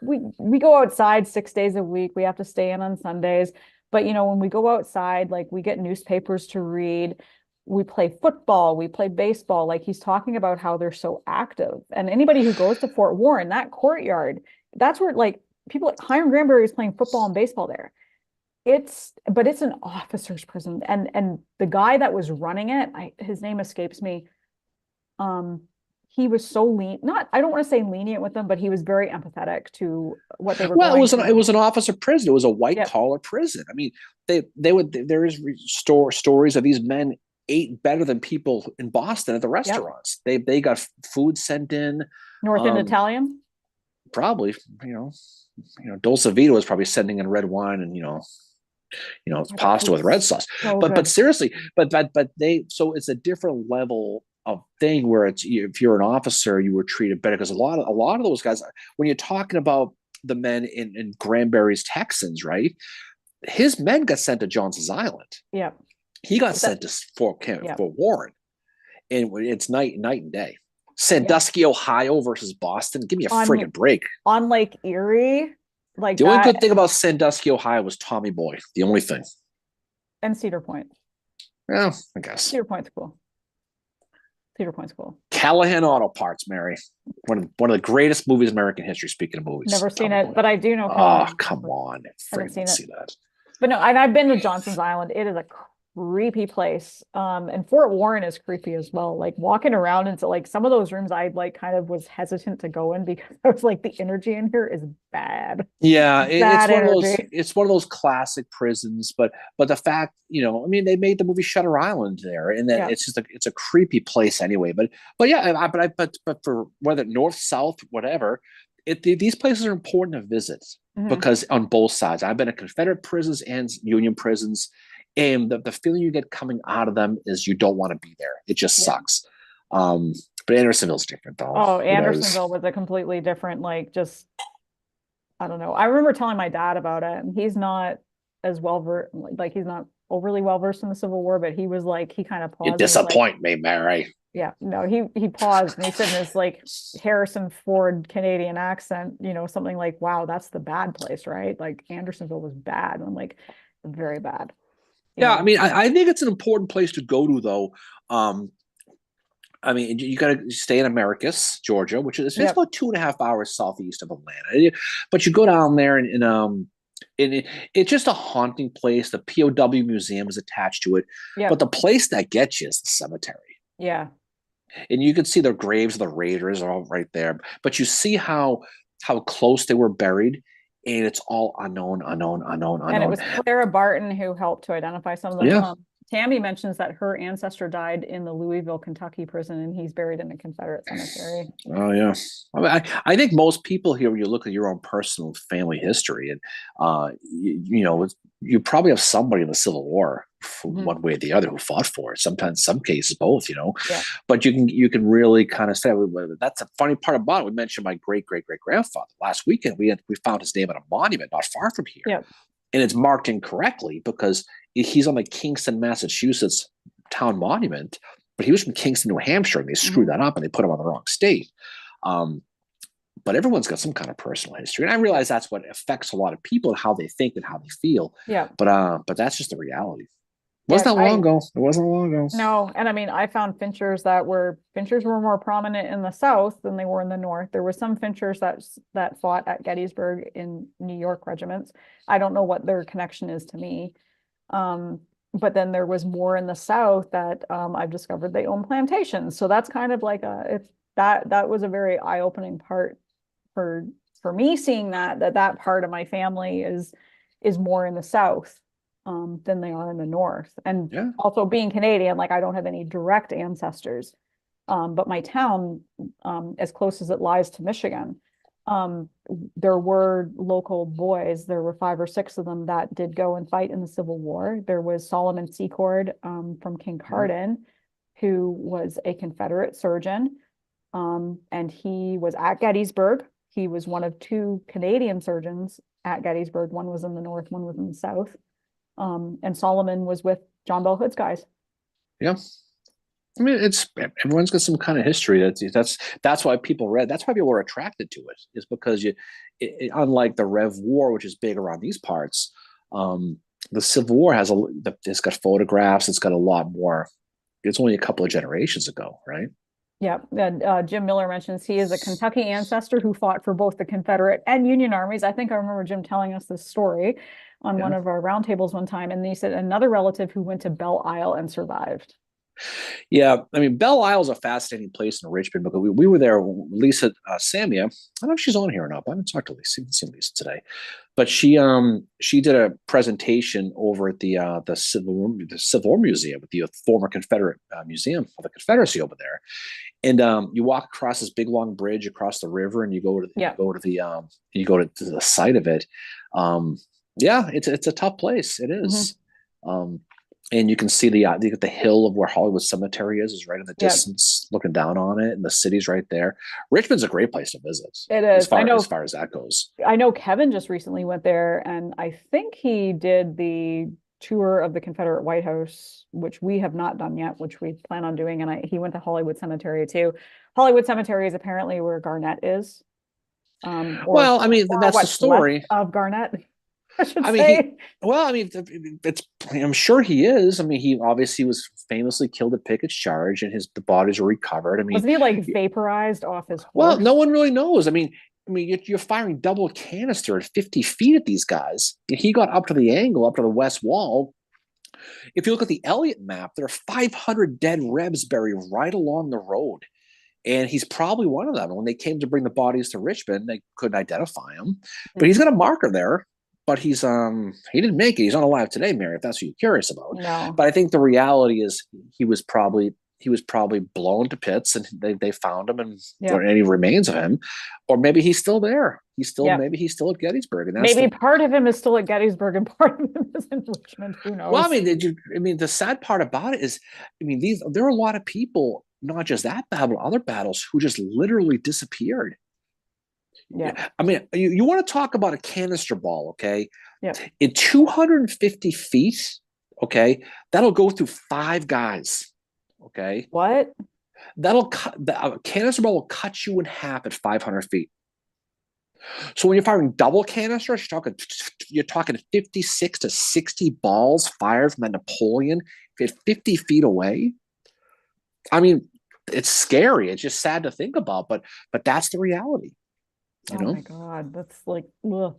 Speaker 1: we go outside 6 days a week. We have to stay in on Sundays. But when we go outside, like we get newspapers to read, we play football, we play baseball. Like he's talking about how they're so active. And anybody who goes to Fort Warren, that courtyard, that's where like people like Hiram Granbury is playing football and baseball there. But it's an officer's prison. And the guy that was running it, his name escapes me. Um, he was so not, I don't want to say lenient with them, but he was very empathetic to what they were
Speaker 2: Well,
Speaker 1: going
Speaker 2: it
Speaker 1: through.
Speaker 2: was an officer prison. It was a white
Speaker 1: Yep.
Speaker 2: collar prison. I mean, there is stories of these men ate better than people in Boston at the
Speaker 1: Yep.
Speaker 2: restaurants. They got food sent in.
Speaker 1: North End Italian.
Speaker 2: Probably, Dolce Vita was probably sending in red wine and pasta with red sauce.
Speaker 1: So
Speaker 2: but seriously, but so it's a different level of thing where it's, if you're an officer, you were treated better, because a lot of those guys, when you're talking about the men in Granbury's Texans, right? His men got sent to Johnson's Island.
Speaker 1: Yeah.
Speaker 2: He got sent to Fort Warren, and it's night and day. Sandusky, Ohio versus Boston. Give me a friggin' break.
Speaker 1: On Lake Erie, like
Speaker 2: the only good thing about Sandusky, Ohio, was Tommy Boy. The only thing.
Speaker 1: And Cedar Point.
Speaker 2: Yeah, I guess
Speaker 1: Cedar Point's cool. Cedar Point's cool.
Speaker 2: Callahan Auto Parts, Mary. One of the greatest movies in American history. Speaking of movies,
Speaker 1: never seen it, but I do know.
Speaker 2: Oh, come on!
Speaker 1: I haven't seen
Speaker 2: see that.
Speaker 1: But no, and I've been to Johnson's Island. It is a creepy place. And Fort Warren is creepy as well. Like walking around into like some of those rooms, I like kind of was hesitant to go in because I was like, the energy in here is bad.
Speaker 2: Yeah,
Speaker 1: bad
Speaker 2: it's one of those classic prisons. But the fact, I mean, they made the movie Shutter Island there, and then it's just it's a creepy place anyway. But yeah, but for whether north, south, whatever, these places are important to visit because on both sides. I've been at Confederate prisons and Union prisons. And the feeling you get coming out of them is you don't want to be there. It just sucks. But Andersonville's different, though.
Speaker 1: Oh, Andersonville was a completely different, like, just, I don't know. I remember telling my dad about it, and he's not as well versed, like he's not overly well versed in the Civil War, but he was like, he kind of paused.
Speaker 2: You disappoint me, Mary.
Speaker 1: Yeah, no, he paused and he said in his like Harrison Ford Canadian accent, something like, wow, that's the bad place, right? Like Andersonville was bad. And I'm like, very bad.
Speaker 2: Yeah, I mean, I think it's an important place to go to, though. I mean, you got to stay in Americus, Georgia, which is it's about 2.5 hours southeast of Atlanta. But you go down there, and it's just a haunting place. The POW museum is attached to it, but the place that gets you is the cemetery.
Speaker 1: Yeah,
Speaker 2: and you can see the graves of the Raiders are all right there. But you see how close they were buried. And it's all unknown. And
Speaker 1: it was Clara Barton who helped to identify some of them.
Speaker 2: Yeah.
Speaker 1: Tammy mentions that her ancestor died in the Louisville, Kentucky prison, and he's buried in the Confederate cemetery.
Speaker 2: Oh, yeah. I mean, I think most people here, when you look at your own personal family history, and you probably have somebody in the Civil War, one way or the other, who fought for it. Sometimes, some cases, both. But you can really kind of say, that's a funny part about it. We mentioned my great grandfather last weekend. We found his name at a monument not far from here.
Speaker 1: Yeah.
Speaker 2: And it's marked incorrectly because he's on the Kingston, Massachusetts town monument, but he was from Kingston, New Hampshire, and they screwed that up and they put him on the wrong state. But everyone's got some kind of personal history, and I realize that's what affects a lot of people and how they think and how they feel.
Speaker 1: Yeah.
Speaker 2: But that's just the reality. It wasn't that long ago. It wasn't long ago.
Speaker 1: No, and I mean, I found Finchers were more prominent in the South than they were in the North. There were some Finchers that fought at Gettysburg in New York regiments. I don't know what their connection is to me. But then there was more in the South that I've discovered they own plantations. So that's kind of like that was a very eye-opening part for me, seeing that part of my family is more in the South than they are in the North. And also being Canadian, like I don't have any direct ancestors. But my town, as close as it lies to Michigan, There were local boys, there were 5 or 6 of them that did go and fight in the Civil War. There was Solomon Secord from Kincardine, who was a Confederate surgeon. And he was at Gettysburg. He was one of 2 Canadian surgeons at Gettysburg. One was in the north, one was in the south. And Solomon was with John Bell Hood's guys.
Speaker 2: Yeah. I mean, it's everyone's got some kind of history. That's why people read. That's why people were attracted to it. Is because unlike the Rev War, which is big around these parts, the Civil War it's got photographs. It's got a lot more. It's only a couple of generations ago, right?
Speaker 1: Yeah, and Jim Miller mentions he is a Kentucky ancestor who fought for both the Confederate and Union armies. I think I remember Jim telling us this story on one of our roundtables one time, and he said another relative who went to Belle Isle and survived.
Speaker 2: Yeah, I mean, Belle Isle is a fascinating place in Richmond because we were there. Lisa Samia, I don't know if she's on here or not, but I haven't talked to Lisa. I haven't seen Lisa today, but she did a presentation over at the Civil War Museum, with the former Confederate Museum of the Confederacy over there. And you walk across this big long bridge across the river, and you go to the site of it. Yeah, it's a tough place. It is. And you can see the hill of where Hollywood Cemetery is right in the distance, looking down on it, and the city's right there. Richmond's a great place to visit.
Speaker 1: It is.
Speaker 2: As far as that goes.
Speaker 1: I know Kevin just recently went there, and I think he did the tour of the Confederate White House, which we have not done yet, which we plan on doing. And he went to Hollywood Cemetery too. Hollywood Cemetery is apparently where Garnett is.
Speaker 2: Well, I mean, that's the story
Speaker 1: of Garnett.
Speaker 2: I mean, I'm sure he is. I mean, he obviously was famously killed at Pickett's Charge, and the bodies were recovered. I mean,
Speaker 1: wasn't he like vaporized off his horse?
Speaker 2: Well, no one really knows. I mean, you're firing double canister at 50 feet at these guys. He got up to the angle, up to the west wall. If you look at the Elliott map, there are 500 dead Rebs buried right along the road. And he's probably one of them. And when they came to bring the bodies to Richmond, they couldn't identify him. But he's got a marker there. But he didn't make it. He's not alive today, Mary, if that's what you're curious about.
Speaker 1: No.
Speaker 2: But I think the reality is he was probably blown to bits, and they found him, and there aren't any remains of him. Or maybe he's still there. Maybe he's still at Gettysburg. And
Speaker 1: maybe part of him is still at Gettysburg and part of him is in Richmond. Who knows?
Speaker 2: Well, I mean, the sad part about it is, there are a lot of people, not just that battle, other battles, who just literally disappeared.
Speaker 1: Yeah.
Speaker 2: I mean, you want to talk about a canister ball, okay?
Speaker 1: Yeah.
Speaker 2: In 250 feet, okay, that'll go through 5 guys, okay?
Speaker 1: What?
Speaker 2: A canister ball will cut you in half at 500 feet. So when you're firing double canisters, you're talking 56 to 60 balls fired from that Napoleon at 50 feet away. I mean, it's scary. It's just sad to think about, but that's the reality.
Speaker 1: Oh my God, that's like, ugh.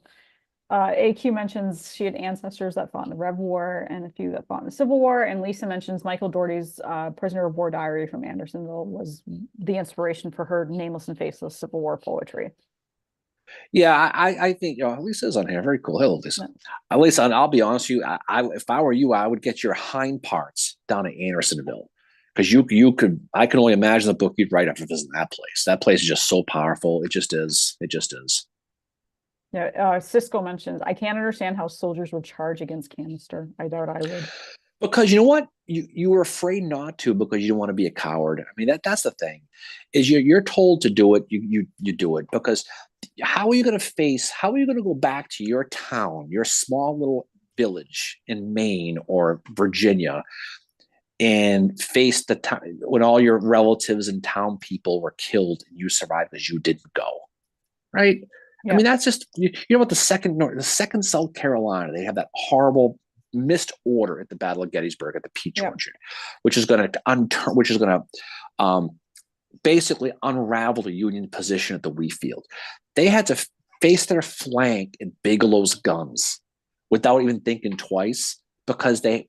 Speaker 1: AQ mentions she had ancestors that fought in the Rev War and a few that fought in the Civil War. And Lisa mentions Michael Doherty's Prisoner of War diary from Andersonville was the inspiration for her nameless and faceless Civil War poetry.
Speaker 2: Yeah, I think Lisa's on here. Very cool. Hello, Lisa. Lisa, I'll be honest with you. If I were you, I would get your hind parts down at Andersonville. Because I can only imagine the book you'd write after visiting that place. That place is just so powerful. It just is. It just is.
Speaker 1: Yeah. Cisco mentions, I can't understand how soldiers would charge against canister. I doubt I would.
Speaker 2: Because you know what? You were afraid not to because you don't want to be a coward. I mean, that's the thing, is you're told to do it. You do it because how are you going to go back to your town, your small little village in Maine or Virginia, and face the time when all your relatives and town people were killed and you survived because you didn't go, right? Yeah. I mean, that's just, you know what, the second South Carolina, they have that horrible missed order at the Battle of Gettysburg at the Peach Orchard, which is going to basically unravel the Union position at the Wheat Field. They had to face their flank in Bigelow's guns without even thinking twice because they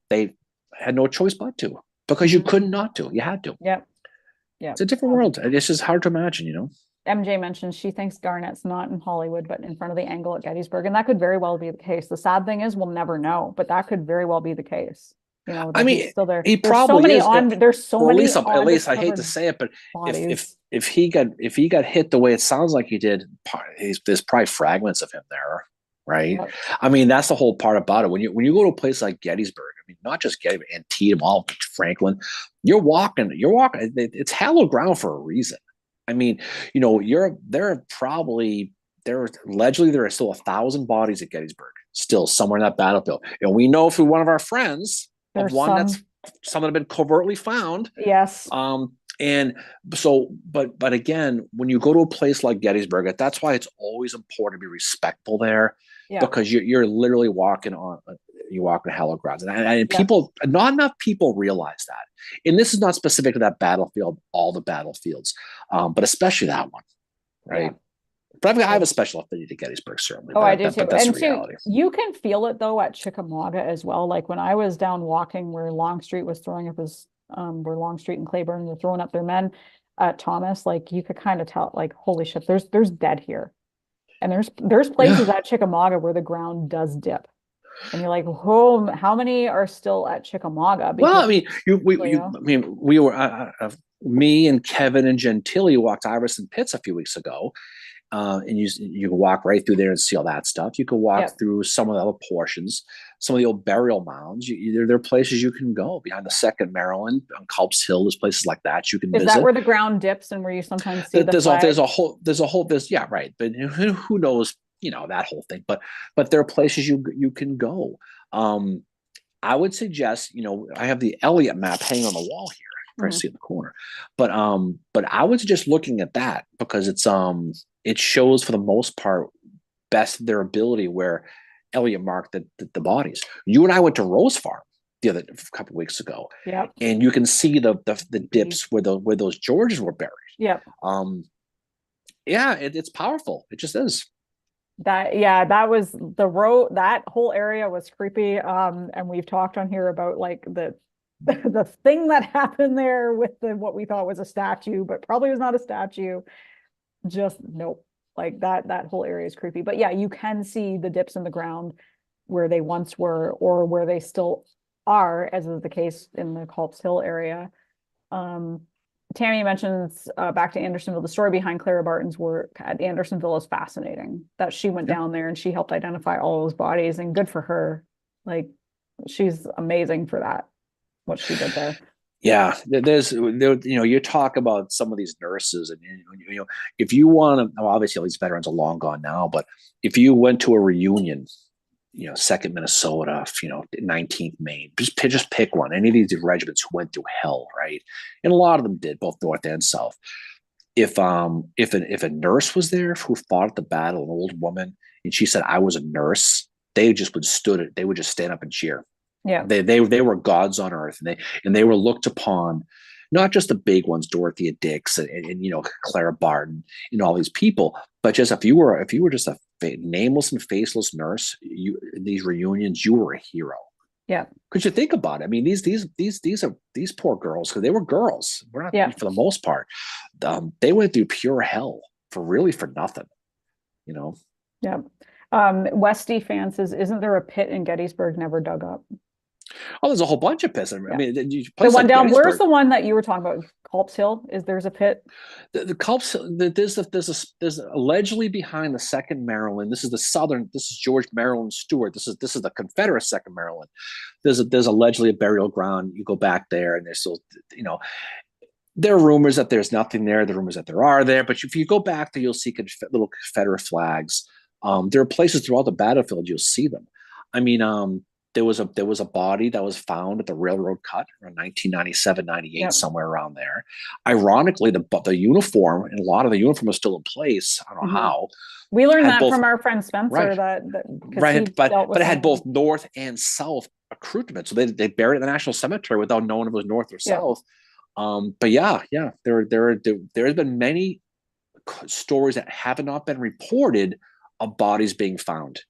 Speaker 2: had no choice but to, because you couldn't not to. You had to.
Speaker 1: Yeah.
Speaker 2: It's a different world. It's just hard to imagine,
Speaker 1: MJ mentions she thinks Garnett's not in Hollywood, but in front of the angle at Gettysburg. And that could very well be the case. The sad thing is we'll never know, but that could very well be the case. that he's still there.
Speaker 2: he
Speaker 1: There's
Speaker 2: probably
Speaker 1: so many
Speaker 2: is.
Speaker 1: There's so
Speaker 2: Well,
Speaker 1: many
Speaker 2: at least I hate to say it, but
Speaker 1: bodies.
Speaker 2: if he got hit the way it sounds like he did, there's probably fragments of him there, right?
Speaker 1: Yep.
Speaker 2: I mean, that's the whole part about it. When you go to a place like Gettysburg, I mean, not just Gettysburg, Antietam, all Franklin, you're walking. It's hallowed ground for a reason. I mean, allegedly there are still 1,000 bodies at Gettysburg, still somewhere in that battlefield, and we know through one of our friends of one that's some that have been covertly found.
Speaker 1: Yes.
Speaker 2: And so, but again, when you go to a place like Gettysburg, that's why it's always important to be respectful there, because you're literally walking on hallowed grounds, and people, not enough people realize that. And this is not specific to that battlefield, all the battlefields, but especially that one, right? Yeah. But I have a special affinity to Gettysburg, certainly.
Speaker 1: Oh, I do too. That's the reality. You can feel it though at Chickamauga as well. Like when I was down walking where Longstreet was throwing up his, where Longstreet and Claiborne were throwing up their men at Thomas, like you could kind of tell, like, holy shit, there's dead here. And there's places at Chickamauga where the ground does dip. And you're like, oh, how many are still at Chickamauga?
Speaker 2: Because, well, I mean, we were, me and Kevin and Gentili walked Iverson Pits a few weeks ago. And you can walk right through there and see all that stuff. You can walk through some of the other portions, some of the old burial mounds. There are places you can go behind the 2nd Maryland on Culp's Hill. There's places like that you can visit.
Speaker 1: Is that where the ground dips and where you sometimes see
Speaker 2: there's a whole yeah, right. But who knows, that whole thing. But there are places you can go. I would suggest, I have the Elliott map hanging on the wall here. I see in the corner, but I was just looking at that because it shows for the most part best their ability where Elliott marked the bodies. You and I went to Rose Farm a couple of weeks ago, and you can see the dips where those Georges were buried. It's powerful. It just is.
Speaker 1: That was the road. That whole area was creepy. And we've talked on here about like the thing that happened there with what we thought was a statue, but probably was not a statue. Just nope. Like that whole area is creepy. But yeah, you can see the dips in the ground where they once were or where they still are, as is the case in the Culp's Hill area. Tammy mentions back to Andersonville, the story behind Clara Barton's work at Andersonville is fascinating. That she went down there and she helped identify all those bodies, and good for her. Like she's amazing for that. What she did there.
Speaker 2: Yeah, you talk about some of these nurses, and if you want to, obviously all these veterans are long gone now, but if you went to a reunion, 2nd Minnesota, 19th Maine, just pick one. Any of these regiments who went through hell, right? And a lot of them did, both North and South. If a nurse was there who fought at the battle, an old woman, and she said, "I was a nurse," they just would just stand up and cheer.
Speaker 1: Yeah,
Speaker 2: they were gods on earth, and they were looked upon, not just the big ones, Dorothea Dix and Clara Barton and all these people, but just if you were just a nameless and faceless nurse, in these reunions, you were a hero.
Speaker 1: Yeah,
Speaker 2: because you think about it. I mean, these poor girls, because they were girls. We're not for the most part. They went through pure hell for nothing.
Speaker 1: Yeah. Westy fan says, "Isn't there a pit in Gettysburg never dug up?"
Speaker 2: Oh, there's a whole bunch of pits. I mean,
Speaker 1: the one down. Where's the one that you were talking about? Culp's Hill. There's a pit?
Speaker 2: The Culp's Hill. There's allegedly behind the 2nd Maryland. This is the southern. This is George Maryland Stewart. This is the Confederate 2nd Maryland. There's allegedly a burial ground. You go back there, and there's still, there are rumors that there's nothing there. The rumors that there are there. But if you go back there, you'll see little Confederate flags. There are places throughout the battlefield you'll see them. I mean, there was a body that was found at the railroad cut around 1997, 98, somewhere around there. Ironically, the uniform, and a lot of the uniform was still in place. I don't know how.
Speaker 1: We learned that from our friend Spencer.
Speaker 2: But it had both North and South accoutrement. So they buried it in the National Cemetery without knowing if it was North or South. But there has been many stories that have not been reported of bodies being found.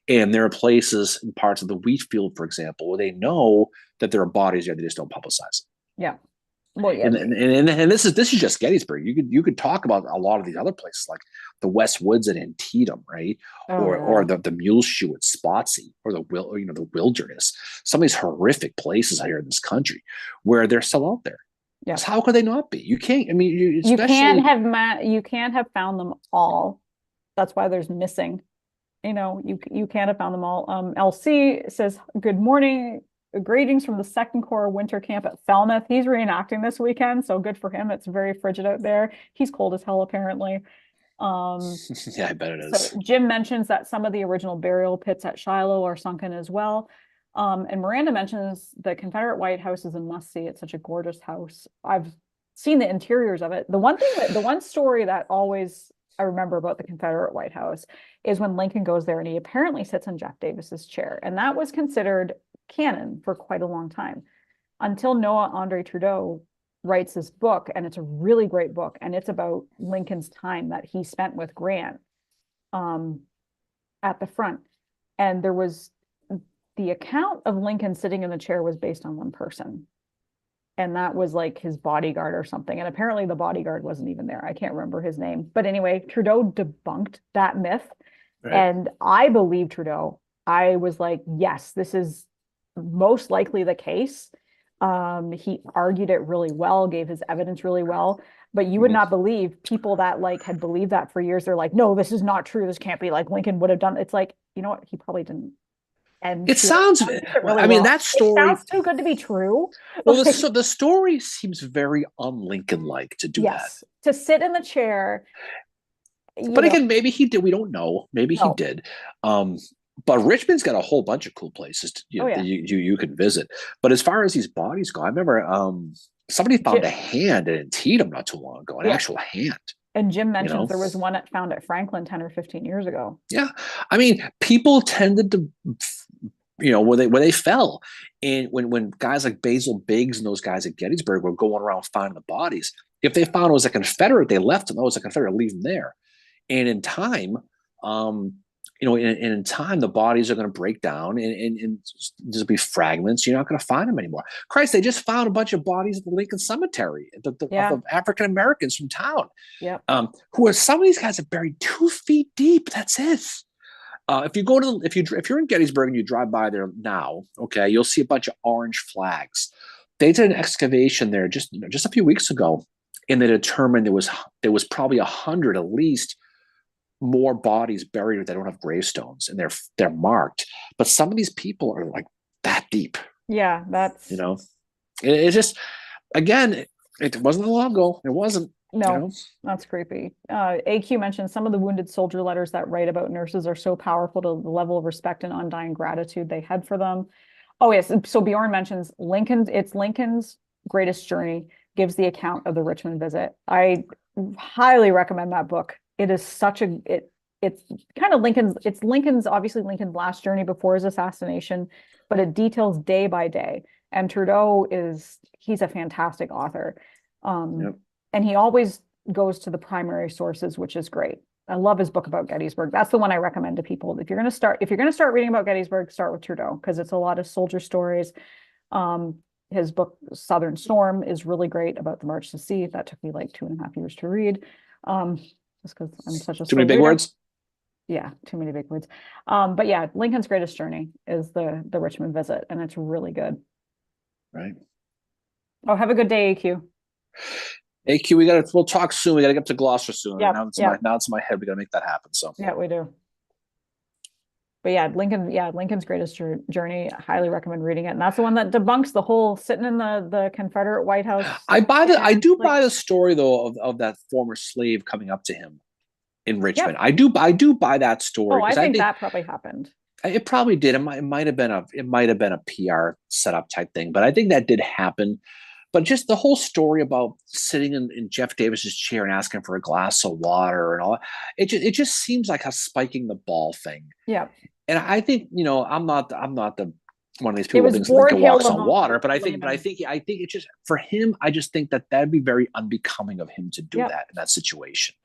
Speaker 2: And there are places in parts of the wheat field, for example, where they know that there are bodies there, they just don't publicize it.
Speaker 1: Yeah. Well, yeah,
Speaker 2: and this is just Gettysburg. You could talk about a lot of these other places like the West Woods at Antietam, right? Or the Mule Shoe at Spotsy, or the Wilderness. Some of these horrific places out here in this country where they're still out there.
Speaker 1: yeah.
Speaker 2: So how could they not be? You can't. I mean,
Speaker 1: You can't have found them all. That's why there's missing. You can't have found them all. LC says, "Good morning. Greetings from the Second Corps winter camp at Falmouth." He's reenacting this weekend, so good for him. It's very frigid out there. He's cold as hell, apparently.
Speaker 2: Yeah, I bet it is.
Speaker 1: So Jim mentions that some of the original burial pits at Shiloh are sunken as well. And Miranda mentions the Confederate White House is a must-see. It's such a gorgeous house. I've seen the interiors of it. The one story that always I remember about the Confederate White House is when Lincoln goes there and he apparently sits in Jeff Davis's chair. And that was considered canon for quite a long time until Noah Andre Trudeau writes this book, and it's a really great book, and it's about Lincoln's time that he spent with Grant at the front. And there was the account of Lincoln sitting in the chair was based on one person, and that was like his bodyguard or something, and apparently the bodyguard wasn't even there. I can't remember his name, but anyway, Trudeau debunked that myth. Right. And I believe Trudeau. I was like, yes, this is most likely the case. He argued it really well, gave his evidence really well, but you would not believe people that like had believed that for years. They're like, no, this is not true. This can't be, like, Lincoln would have done. It's like, you know what? He probably didn't. And
Speaker 2: it sounds, really, I mean, that story
Speaker 1: it sounds too good to be true.
Speaker 2: Well, the story seems very un-Lincoln-like to do that.
Speaker 1: To sit in the chair.
Speaker 2: But again, maybe he did. We don't know. Maybe he did. But Richmond's got a whole bunch of cool places you can visit. But as far as these bodies go, I remember somebody found a hand at Antietam not too long ago, an actual hand.
Speaker 1: And Jim mentions there was one found at Franklin 10 or 15 years ago.
Speaker 2: Yeah. I mean, people tended to, where they fell. And when guys like Basil Biggs and those guys at Gettysburg were going around finding the bodies, if they found it was a Confederate, they left them. Oh, it was a Confederate, leave them there. And in time, in time, the bodies are going to break down and there'll be fragments. You're not going to find them anymore. Christ, they just found a bunch of bodies at the Lincoln Cemetery of African Americans from town.
Speaker 1: Yeah.
Speaker 2: Some of these guys are buried 2 feet deep. That's it. If you're in Gettysburg and you drive by there now, okay, you'll see a bunch of orange flags. They did an excavation there just a few weeks ago, and they determined there was probably 100 at least more bodies buried that don't have gravestones, and they're marked. But some of these people are like that deep.
Speaker 1: Yeah, that's
Speaker 2: it's just, again, it wasn't long ago. It wasn't.
Speaker 1: No, that's creepy. AQ mentioned some of the wounded soldier letters that write about nurses are so powerful to the level of respect and undying gratitude they had for them. Oh yes, so Bjorn mentions Lincoln's Greatest Journey gives the account of the Richmond visit. I highly recommend that book. It is it's kind of Lincoln's obviously Lincoln's last journey before his assassination, but it details day by day. And Trudeau he's a fantastic author. And he always goes to the primary sources, which is great. I love his book about Gettysburg. That's the one I recommend to people. If you're going to start reading about Gettysburg, start with Trudeau, because it's a lot of soldier stories. His book Southern Storm is really great about the March to Sea. That took me like 2.5 years to read. Just because I'm such a
Speaker 2: too many big words.
Speaker 1: Yeah, too many big words. But yeah, Lincoln's Greatest Journey is the Richmond visit, and it's really good.
Speaker 2: Right.
Speaker 1: Oh, have a good day, AQ.
Speaker 2: AQ, we'll talk soon. We gotta get up to Gloucester soon.
Speaker 1: Yep,
Speaker 2: now it's in my head. We gotta make that happen. So
Speaker 1: yeah, we do. But yeah, Lincoln's Greatest Journey. I highly recommend reading it. And that's the one that debunks the whole sitting in the Confederate White House.
Speaker 2: I buy the story though of that former slave coming up to him in Richmond. Yep. I do buy that story.
Speaker 1: Oh, I think that probably happened.
Speaker 2: It probably did. It might have been a PR setup type thing, but I think that did happen. But just the whole story about sitting in Jeff Davis's chair and asking for a glass of water and all, it just seems like a spiking the ball thing.
Speaker 1: Yeah.
Speaker 2: And I think, I'm not the one of these people who thinks Lincoln walks on water, but I think it's just for him. I just think that'd be very unbecoming of him to do that in that situation.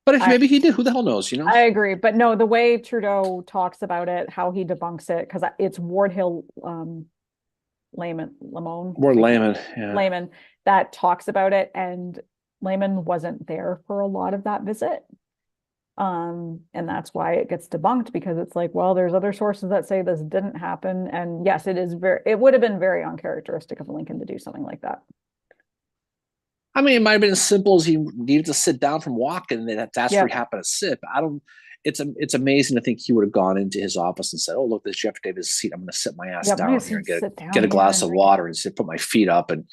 Speaker 2: But if maybe he did, who the hell knows?
Speaker 1: I agree, but no, the way Trudeau talks about it, how he debunks it, because it's Ward Hill. Layman.
Speaker 2: More layman. Yeah.
Speaker 1: Layman. that talks about it, and Lehman wasn't there for a lot of that visit. And that's why it gets debunked, because it's like, well, there's other sources that say this didn't happen. And yes, it would have been very uncharacteristic of Lincoln to do something like that.
Speaker 2: I mean, it might have been as simple as he needed to sit down from walking, and that's where he happened to sit. It's amazing to think he would have gone into his office and said, "Oh, look, this Jeff Davis seat. I'm going to sit my ass down here and get a glass of water and put my feet up." And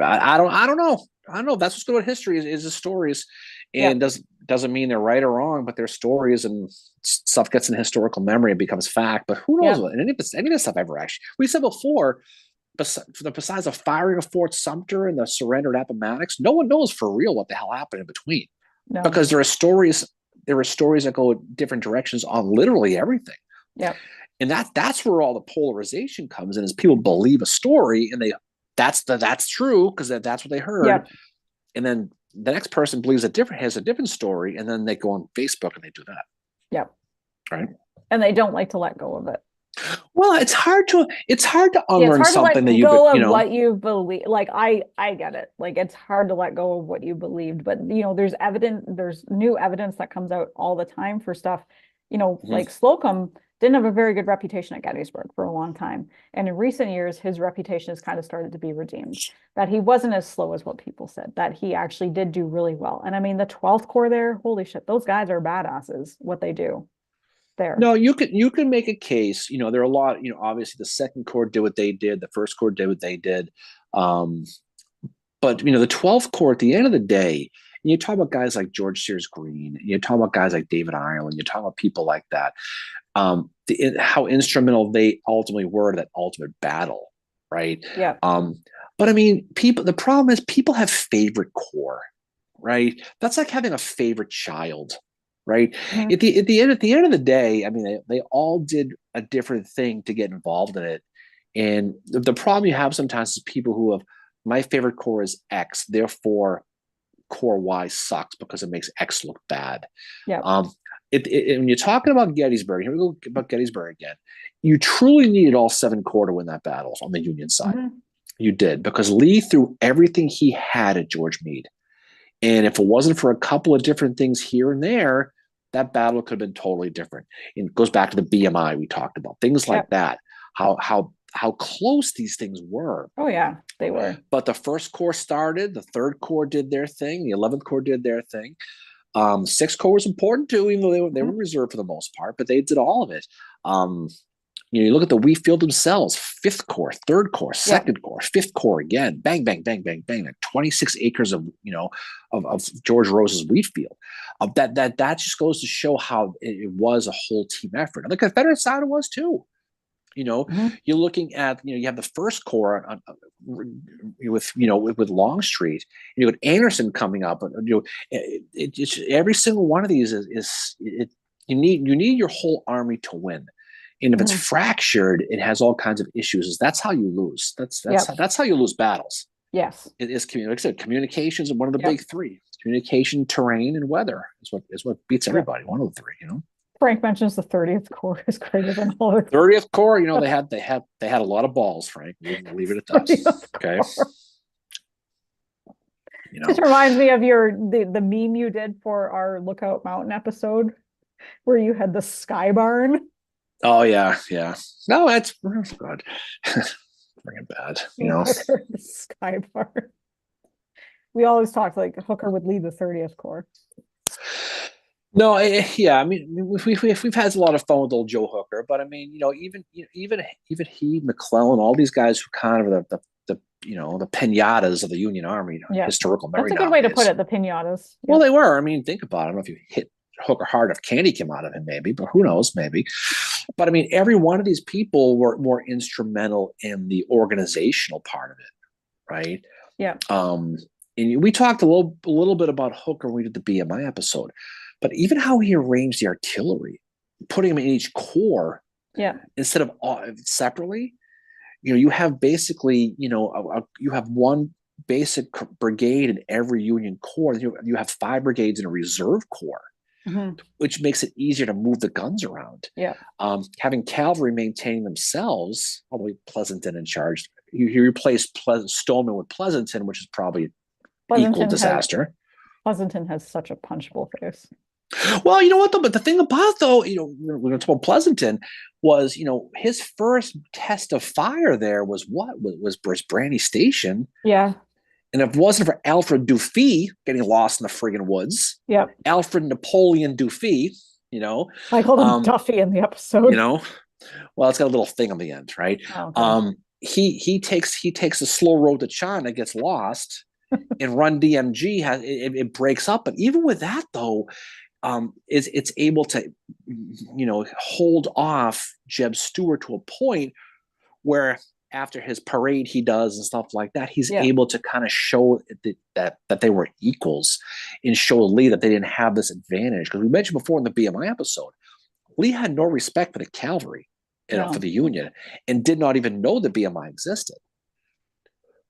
Speaker 2: I don't know. I don't know. That's what's good about history is the stories, and doesn't mean they're right or wrong, but they're stories, and stuff gets in historical memory and becomes fact. But who knows what any of this stuff ever actually? We said before, besides the firing of Fort Sumter and the surrender at Appomattox, no one knows for real what the hell happened in between, because there are stories. There are stories that go different directions on literally everything.
Speaker 1: Yeah,
Speaker 2: and that's where all the polarization comes in. Is people believe a story and that's true because that's what they heard, and then the next person believes has a different story, and then they go on Facebook and they do that.
Speaker 1: Yep.
Speaker 2: Right.
Speaker 1: And they don't like to let go of it.
Speaker 2: Well, it's hard to unlearn something that
Speaker 1: what you believe. Like I get it. Like it's hard to let go of what you believed, but there's new evidence that comes out all the time for stuff. Like Slocum didn't have a very good reputation at Gettysburg for a long time. And in recent years, his reputation has kind of started to be redeemed, that he wasn't as slow as what people said, that he actually did do really well. And I mean, the 12th Corps there, holy shit, those guys are badasses, what they do there.
Speaker 2: No, you can make a case. There are a lot, obviously the Second Corps did what they did, the First Corps did what they did. But the 12th Corps, at the end of the day, and you talk about guys like George Sears Green, and you talk about guys like David Ireland, you talk about people like that. How instrumental they ultimately were to that ultimate battle, right?
Speaker 1: Yeah.
Speaker 2: But I mean, the problem is people have favorite corps, right? That's like having a favorite child, right? Mm-hmm. At the end of the day, I mean, they all did a different thing to get involved in it. And the problem you have sometimes is people who have, my favorite corps is X, therefore Corps Y sucks because it makes X look bad.
Speaker 1: Yeah.
Speaker 2: When you're talking about Gettysburg, here we go about Gettysburg again. You truly needed all 7 corps to win that battle on the Union side. Mm-hmm. You did, because Lee threw everything he had at George Meade. And if it wasn't for a couple of different things here and there, that battle could have been totally different. And it goes back to the BMI we talked about, things like that, how close these things were.
Speaker 1: Oh, yeah, they were.
Speaker 2: But the First Corps started, the Third Corps did their thing, the 11th Corps did their thing. 6th Corps was important too, even though they were reserved for the most part, but they did all of it. You look at the Wheatfield themselves, 5th Corps, 3rd Corps, 2nd Corps, 5th Corps again, bang, bang, bang, bang, bang, like 26 acres of George Rose's Wheatfield. That just goes to show how it was a whole team effort. And the Confederate side it was too. You're looking at, you have the First Corps with Longstreet, and you got Anderson coming up, and every single one of these is you need your whole army to win, and if it's fractured, it has all kinds of issues. That's how you lose. That's how you lose battles.
Speaker 1: Yes,
Speaker 2: it is. Like I said, communications are one of the big three: communication, terrain, and weather is what beats everybody. One of the three,
Speaker 1: Frank mentions the 30th Corps is greater than all of
Speaker 2: 30th Corps. They had a lot of balls, Frank. We'll leave it at that. Okay.
Speaker 1: This reminds me of the meme you did for our Lookout Mountain episode, where you had the Sky Barn.
Speaker 2: Oh yeah. No, that's good. Bring it bad.
Speaker 1: Hooker, the Sky Barn. We always talked like Hooker would lead the 30th Corps.
Speaker 2: No, I mean, we've had a lot of fun with old Joe Hooker, but I mean, even he, McClellan, all these guys who kind of the pinatas of the Union Army, historical memory.
Speaker 1: That's a good way to put it, the pinatas.
Speaker 2: Well, they were. I mean, think about it. I don't know if you hit Hooker hard, if candy came out of him, maybe, but who knows, maybe. But I mean, every one of these people were more instrumental in the organizational part of it, right?
Speaker 1: Yeah.
Speaker 2: And we talked a little bit about Hooker when we did the BMI episode. But even how he arranged the artillery, putting them in each corps, instead of separately, you have basically, you have one basic brigade in every Union Corps. You have 5 brigades in a reserve corps. which makes it easier to move the guns around.
Speaker 1: Yeah.
Speaker 2: Having cavalry maintaining themselves, although Pleasanton in charge, you replace Stoneman with Pleasanton, which is probably equal disaster.
Speaker 1: Pleasanton has such a punchable face.
Speaker 2: Well, you know what though? But the thing about though, we're going to talk about Pleasanton was, his first test of fire there was Brandy Station.
Speaker 1: Yeah.
Speaker 2: And if it wasn't for Alfred Dufee getting lost in the friggin' woods, Alfred Napoleon Dufee,
Speaker 1: I called him Duffy in the episode.
Speaker 2: Well, it's got a little thing on the end, right?
Speaker 1: Oh, okay.
Speaker 2: He takes the slow road to China, gets lost, and Run DMG it breaks up. But even with that though, it's able to, hold off Jeb Stuart to a point where after his parade he does and stuff like that, he's able to kind of show that they were equals and show Lee that they didn't have this advantage. Because we mentioned before in the BMI episode, Lee had no respect for the cavalry, for the Union, and did not even know the BMI existed.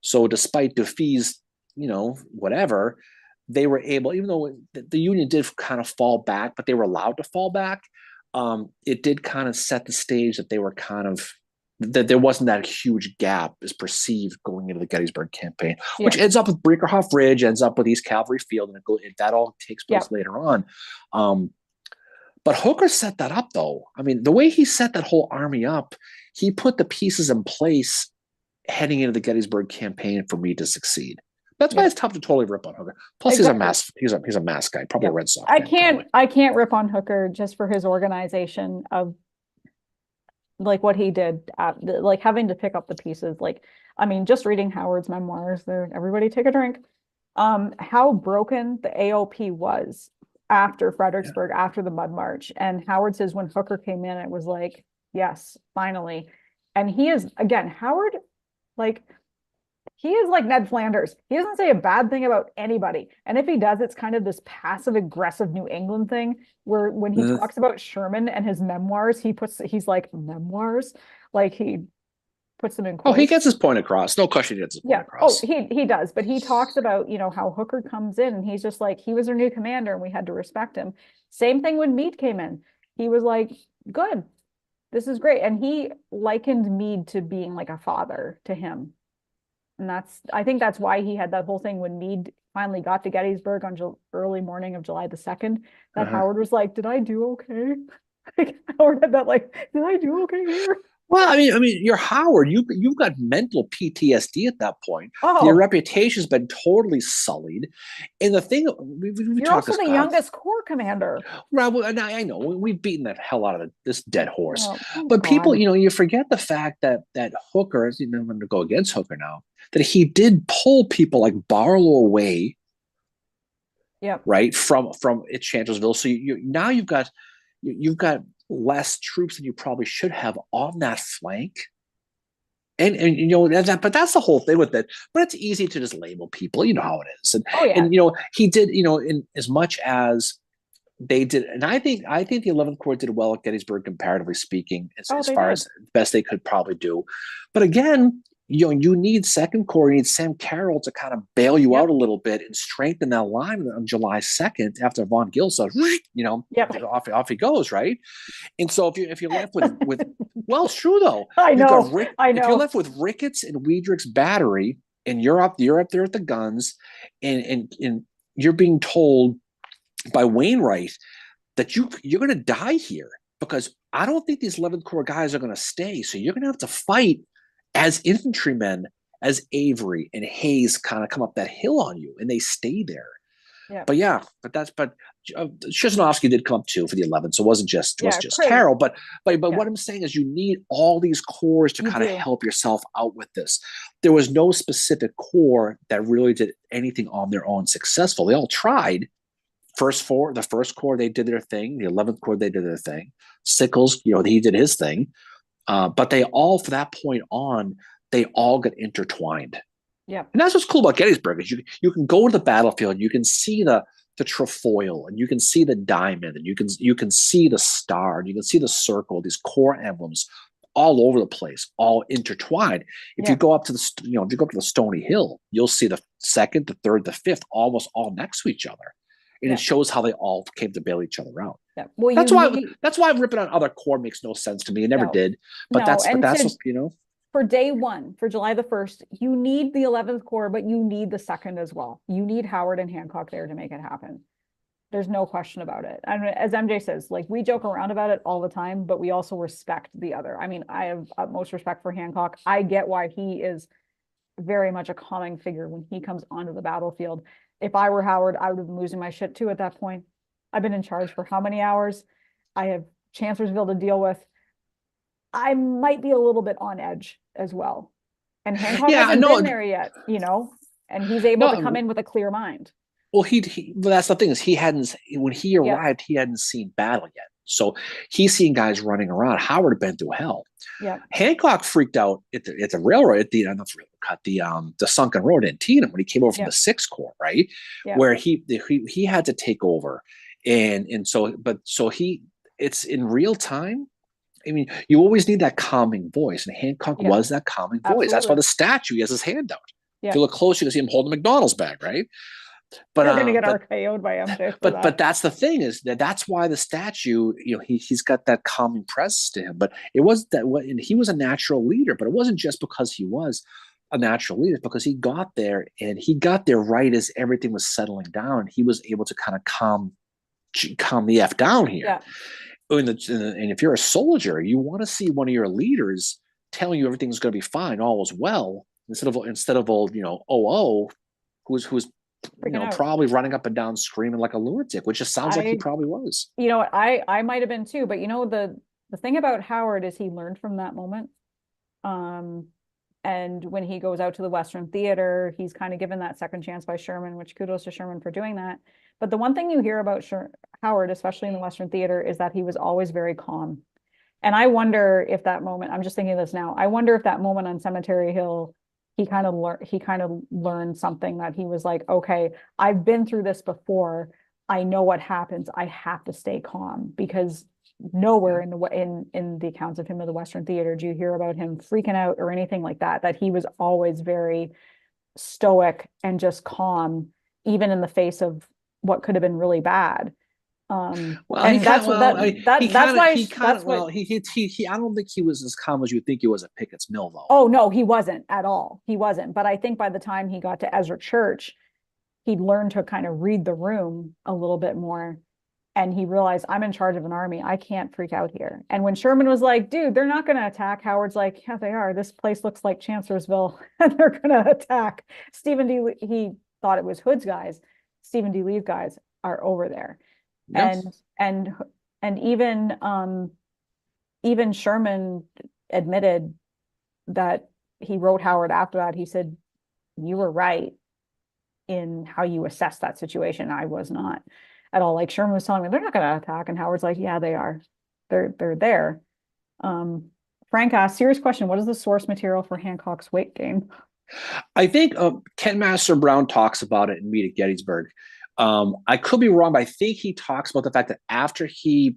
Speaker 2: So despite Dufee's, whatever, they were able, even though the Union did kind of fall back, but they were allowed to fall back. It did kind of set the stage that they were that there wasn't that huge gap as perceived going into the Gettysburg campaign, which ends up with Breakerhoff Ridge, ends up with East Cavalry Field, and that all takes place later on. But Hooker set that up, though. I mean, the way he set that whole army up, he put the pieces in place heading into the Gettysburg campaign for me to succeed. That's why it's tough to totally rip on Hooker. Plus, he's a mass guy, probably a Red Sox.
Speaker 1: I can't rip on Hooker just for his organization of like what he did, like having to pick up the pieces. Like, I mean, just reading Howard's memoirs there, everybody take a drink. How broken the AOP was after Fredericksburg, after the Mud March. And Howard says when Hooker came in, it was like, yes, finally. And he is, again, Howard, like, he is like Ned Flanders. He doesn't say a bad thing about anybody. And if he does, it's kind of this passive aggressive New England thing where when he talks about Sherman and his memoirs, he's like, memoirs? Like he puts them in quotes.
Speaker 2: Oh, he gets his point across. No question he gets his point across.
Speaker 1: Oh, he does. But he talks about, how Hooker comes in and he's just like, he was our new commander and we had to respect him. Same thing when Meade came in. He was like, good, this is great. And he likened Meade to being like a father to him. And I think that's why he had that whole thing when Meade finally got to Gettysburg on early morning of July the 2nd, that Howard was like, did I do okay? Like, Howard had that like, did I do okay here?
Speaker 2: Well, I mean, you're Howard. You've got mental PTSD at that point.
Speaker 1: Oh.
Speaker 2: Your reputation's been totally sullied. And the thing
Speaker 1: you're also the youngest Corps commander.
Speaker 2: Right, well, I know we've beaten the hell out of this dead horse. But people, you forget the fact that Hooker, I'm going to go against Hooker now, that he did pull people like Barlow away.
Speaker 1: Yeah.
Speaker 2: Right from Chancellorsville. So you've got less troops than you probably should have on that flank. And but that's the whole thing with it. But it's easy to just label people. You know how it is. And he did, in as much as they did, and I think the 11th Corps did well at Gettysburg, comparatively speaking, as far as best they could probably do. But again, you need Second Corps, you need Sam Carroll to kind of bail you out a little bit and strengthen that line on July 2nd after Von Gill says, off he goes, right? And so if you're left with well, it's true though.
Speaker 1: I know.
Speaker 2: If you're left with Ricketts and Weidrich's battery, and you're up there at the guns, and you're being told by Wainwright that you're going to die here because I don't think these 11th Corps guys are going to stay. So you're going to have to fight as infantrymen, as Avery and Hayes kind of come up that hill on you, and they stay there.
Speaker 1: Yeah.
Speaker 2: But Shiznovsky did come up too for the 11th, so it wasn't just Carroll. But what I'm saying is you need all these corps to kind of help yourself out with this. There was no specific corps that really did anything on their own successful. They all tried. The first Corps, they did their thing. The 11th Corps, they did their thing. Sickles, he did his thing. But they all, from that point on, they all got intertwined.
Speaker 1: Yeah.
Speaker 2: And that's what's cool about Gettysburg is you can go to the battlefield, you can see the trefoil, and you can see the diamond, and you can see the star, and you can see the circle, these Corps emblems all over the place, all intertwined. If you go up to the Stony Hill, you'll see the 2nd, the 3rd, the 5th, almost all next to each other. and it shows how they all came to bail each other out.
Speaker 1: Yeah. Well,
Speaker 2: that's why ripping on other core makes no sense to me. It never did. But that's you know.
Speaker 1: For day one, for July the 1st, you need the 11th Corps, but you need the 2nd as well. You need Howard and Hancock there to make it happen. There's no question about it. And as MJ says, like, we joke around about it all the time, but we also respect the other. I mean, I have utmost respect for Hancock. I get why he is very much a calming figure when he comes onto the battlefield. If I were Howard, I would have been losing my shit too at that point. I've been in charge for how many hours? I have Chancellorsville to deal with. I might be a little bit on edge as well. And Hancock hasn't been there yet, you know, and he's able to come in with a clear mind.
Speaker 2: Well, but that's the thing is when he arrived, he hadn't seen battle yet. So he's seen guys running around. Howard had been through hell.
Speaker 1: Yeah.
Speaker 2: Hancock freaked out at the railroad, at the sunken road in Antietam when he came over from the 6th Corps, right? Yeah. Where he had to take over. It's in real time. I mean, you always need that calming voice, and Hancock was that calming voice. Absolutely. That's why the statue, he has his hand out. Yeah. If you look close, you can see him holding a McDonald's bag, right? But
Speaker 1: we're gonna get RKO'd by MJ.
Speaker 2: But that's the thing is that's why the statue, you know, he's got that calming presence to him. But it was and he was a natural leader, but it wasn't just because he was a natural leader, because he got there right as everything was settling down. He was able to kind of calm the F down here. Yeah. And if you're a soldier, you want to see one of your leaders telling you everything's going to be fine, all is well, instead of old, you know, who's probably running up and down screaming like a lunatic, which just sounds like he probably was.
Speaker 1: You know, I might have been too, but you know, the thing about Howard is he learned from that moment. And when he goes out to the Western Theater, he's kind of given that second chance by Sherman, which kudos to Sherman for doing that. But the one thing you hear about Howard, especially in the Western Theater, is that he was always very calm. And I wonder if that moment, I'm just thinking of this now, I wonder if that moment on Cemetery Hill, he kind of learned something, that he was like, okay, I've been through this before. I know what happens. I have to stay calm, because nowhere in the accounts of him in the Western Theater do you hear about him freaking out or anything like that. That he was always very stoic and just calm, even in the face of what could have been really bad. I don't think
Speaker 2: he was as calm as you think he was at Pickett's Mill, though.
Speaker 1: Oh no, he wasn't at all. He wasn't. But I think by the time he got to Ezra Church, he'd learned to kind of read the room a little bit more. And he realized, I'm in charge of an army. I can't freak out here. And when Sherman was like, dude, they're not going to attack, Howard's like, yeah, they are. This place looks like Chancellorsville and they're going to attack. He thought it was Hood's guys. Stephen D. Lee's guys are over there. Yes. And even Sherman admitted that he wrote Howard after that. He said, you were right in how you assessed that situation. I was not at all. Like, Sherman was telling me they're not going to attack, and Howard's like, yeah, they are. They're there. Frank asked, serious question, what is the source material for Hancock's weight gain?
Speaker 2: I think Ken Master Brown talks about it in Meet at Gettysburg. I could be wrong, but I think he talks about the fact that after he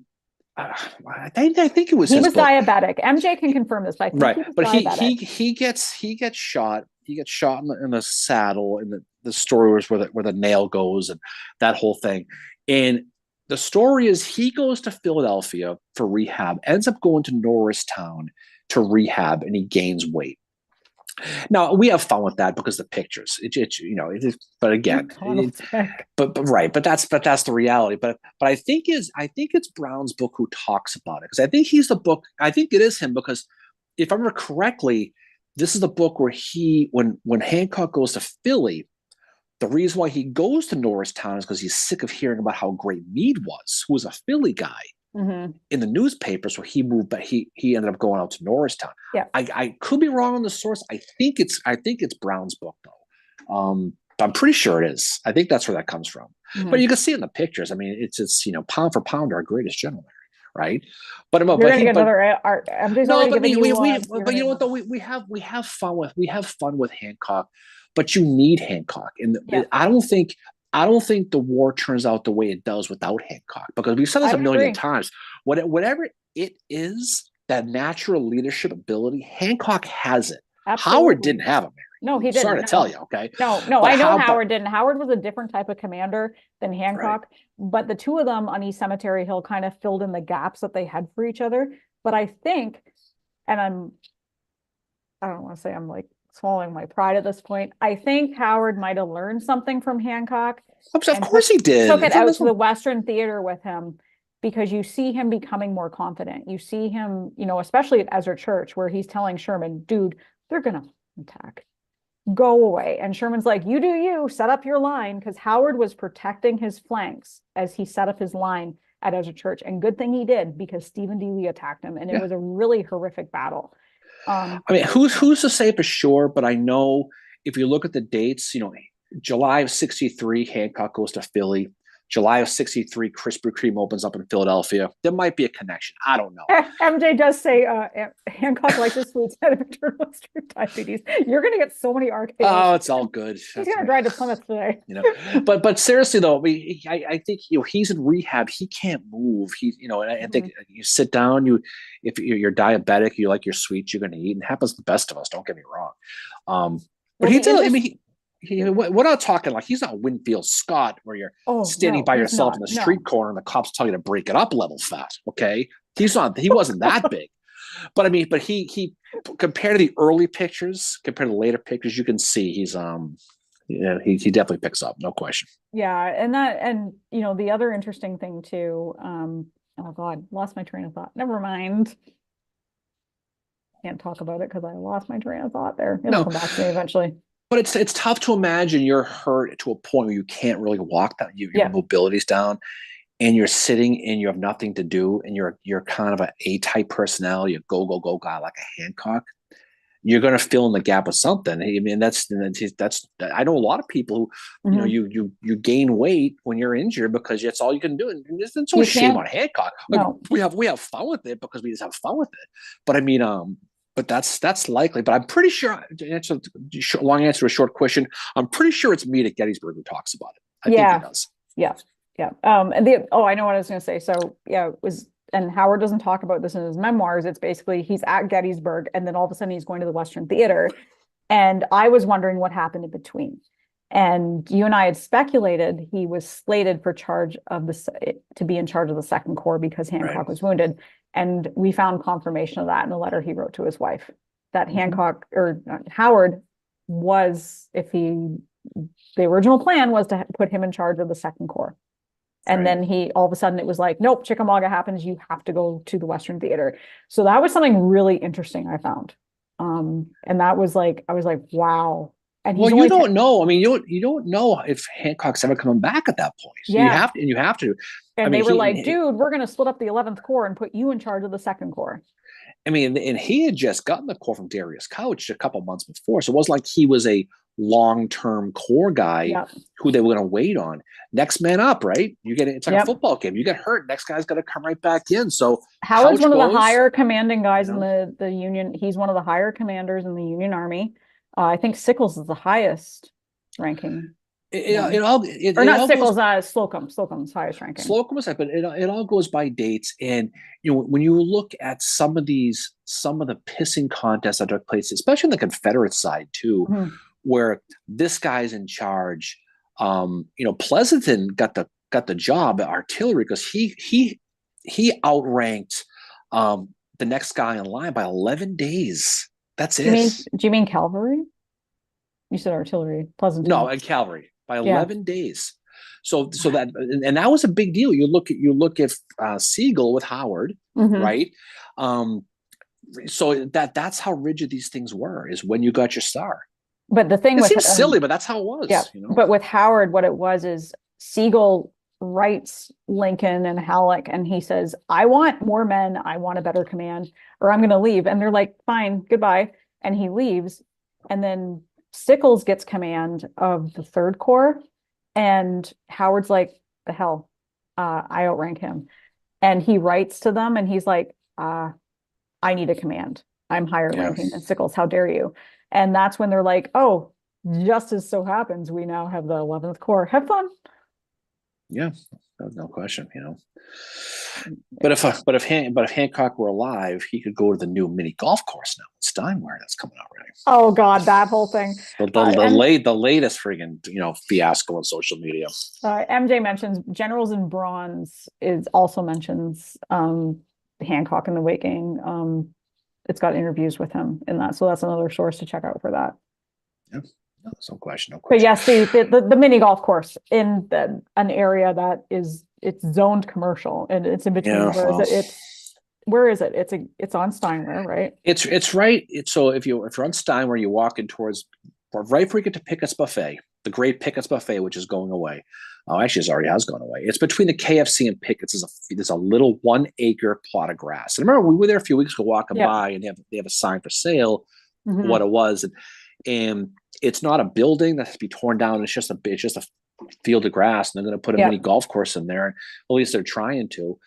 Speaker 2: I think it was
Speaker 1: he was diabetic. MJ can confirm this, but I think
Speaker 2: he gets shot. He gets shot in the saddle, and the story was where the nail goes and that whole thing. And the story is he goes to Philadelphia for rehab, ends up going to Norristown to rehab, and he gains weight. Now we have fun with that because the pictures, but again, but that's the reality. But I think it's Brown's book who talks about it, because I think he's the book. I think it is him, because if I remember correctly, this is the book where when Hancock goes to Philly, the reason why he goes to Norristown is because he's sick of hearing about how great Meade was, who was a Philly guy. Mm-hmm. In the newspapers, where he moved, but he ended up going out to Norristown. Yeah, I could be wrong on the source. I think it's Brown's book, though. I'm pretty sure it is. I think that's where that comes from. Mm-hmm. But you can see in the pictures. I mean, it's pound for pound our greatest general, right? But you know what though, we have fun with Hancock, but you need Hancock, and I don't think the war turns out the way it does without Hancock, because we've said this a million times. Whatever it is, that natural leadership ability, Hancock has it. Absolutely. Howard didn't have it, Mary.
Speaker 1: No, he didn't.
Speaker 2: Sorry to tell you, okay?
Speaker 1: No,
Speaker 2: But
Speaker 1: I know
Speaker 2: how-
Speaker 1: Howard didn't. Howard was a different type of commander than Hancock, but the two of them on East Cemetery Hill kind of filled in the gaps that they had for each other. But I think, and I don't want to say I'm like swallowing my pride at this point. I think Howard might have learned something from Hancock.
Speaker 2: Of course he did.
Speaker 1: Took it out to the Western Theater with him, because you see him becoming more confident. You see him, you know, especially at Ezra Church, where he's telling Sherman, dude, they're going to attack. Go away. And Sherman's like, you do you, set up your line, because Howard was protecting his flanks as he set up his line at Ezra Church. And good thing he did, because Stephen D. Lee attacked him, and it was a really horrific battle.
Speaker 2: I mean, who's to say for sure? But I know if you look at the dates, you know, July of 63, Hancock goes to Philly. July of 63, Krispy Kreme opens up in Philadelphia. There might be a connection. I don't know.
Speaker 1: MJ does say Hancock likes his foods out of maternal diabetes. You're going to get so many RKOs.
Speaker 2: Oh, it's all good.
Speaker 1: He's going to drive to Plymouth today.
Speaker 2: You know, but seriously though, I think, you know, he's in rehab. He can't move. He, you know, and I think you sit down. If you're diabetic, you like your sweets, you're going to eat, and it happens to the best of us. Don't get me wrong. But he did. I mean. We're not talking like he's not Winfield Scott, where you're standing by yourself in the street corner and the cops tell you to break it up level fat. Okay. He wasn't that big, but I mean, but he compared to the early pictures, compared to the later pictures, you can see he's, he definitely picks up. No question.
Speaker 1: Yeah. And you know, the other interesting thing too, oh God, lost my train of thought. Never mind. Can't talk about it because I lost my train of thought there. It'll come back to me eventually.
Speaker 2: But it's tough to imagine you're hurt to a point where you can't really walk down. Your mobility's down, and you're sitting and you have nothing to do, and you're kind of an A-type personality, a go guy like a Hancock. You're going to fill in the gap with something. I mean, that's I know a lot of people who, you know, you gain weight when you're injured because that's all you can do. And there's no shame on Hancock. Like, we have fun with it because we just have fun with it. But I mean, but that's likely. But I'm pretty sure, long answer to a short question, I'm pretty sure it's Meade at Gettysburg who talks about it. I think he does.
Speaker 1: Yeah. And I know what I was going to say. So it was, and Howard doesn't talk about this in his memoirs. It's basically he's at Gettysburg, and then all of a sudden he's going to the Western Theater. And I was wondering what happened in between. And you and I had speculated he was slated for to be in charge of the Second Corps because Hancock was wounded. And we found confirmation of that in a letter he wrote to his wife, that Hancock or Howard was, the original plan was to put him in charge of the Second Corps. And then all of a sudden it was like, nope, Chickamauga happens. You have to go to the Western Theater. So that was something really interesting I found. And that was like, I was like, wow. And
Speaker 2: you don't know. I mean, you don't know if Hancock's ever coming back at that point. So you have to.
Speaker 1: And they were like, dude, we're going to split up the 11th Corps and put you in charge of the Second Corps.
Speaker 2: I mean, and he had just gotten the Corps from Darius Couch a couple months before. So it wasn't like he was a long-term Corps guy who they were going to wait on. Next man up, right? It's like a football game. You get hurt, next guy's got to come right back in. So
Speaker 1: Howard's one of the higher commanding guys in the Union. He's one of the higher commanders in the Union Army. I think Sickles is the highest ranking. Slocum's highest ranking.
Speaker 2: Slocum was, but it all goes by dates. And you know, when you look at some of the pissing contests that took place, especially on the Confederate side too, where this guy's in charge. You know, Pleasanton got the job at artillery because he outranked the next guy in line by 11 days. That's it.
Speaker 1: Do you mean cavalry? You said artillery. Pleasanton.
Speaker 2: No, and cavalry by 11 days. So that was a big deal. You look at Sigel with Howard, right? So that's how rigid these things were. Is when you got your star.
Speaker 1: But the thing
Speaker 2: it seems silly, but that's how it was.
Speaker 1: Yeah. You know? But with Howard, what it was is Sigel writes Lincoln and Halleck, and he says, I want more men, I want a better command, or I'm going to leave. And they're like, fine, goodbye. And he leaves. And then Sickles gets command of the Third Corps. And Howard's like, the hell, I outrank him. And he writes to them and he's like, I need a command. I'm higher ranking than Sickles. How dare you? And that's when they're like, oh, just as so happens, we now have the 11th Corps. Have fun.
Speaker 2: Yeah. no question. But if Hancock were alive, he could go to the new mini golf course now, Steinway, that's coming out right.
Speaker 1: Oh God, that whole thing.
Speaker 2: The latest friggin' fiasco on social media.
Speaker 1: MJ mentions Generals in Bronze also mentions Hancock in the Waking. It's got interviews with him in that, so that's another source to check out for that.
Speaker 2: Yeah, no question.
Speaker 1: But yes, the mini golf course in an area that it's zoned commercial and it's in between. Where is it? It's on Steinway, right?
Speaker 2: It's right. So if you're on Steinway, you're walking towards right before you get to Pickett's Buffet, the great Pickett's Buffet, which is going away. Oh, actually, it already has gone away. It's between the KFC and Pickett's. There's a little 1 acre plot of grass. And remember, we were there a few weeks ago walking by, and they have a sign for sale. Mm-hmm. What it was, and it's not a building that has to be torn down. It's just a field of grass, and they're going to put a mini golf course in there. At least they're trying to.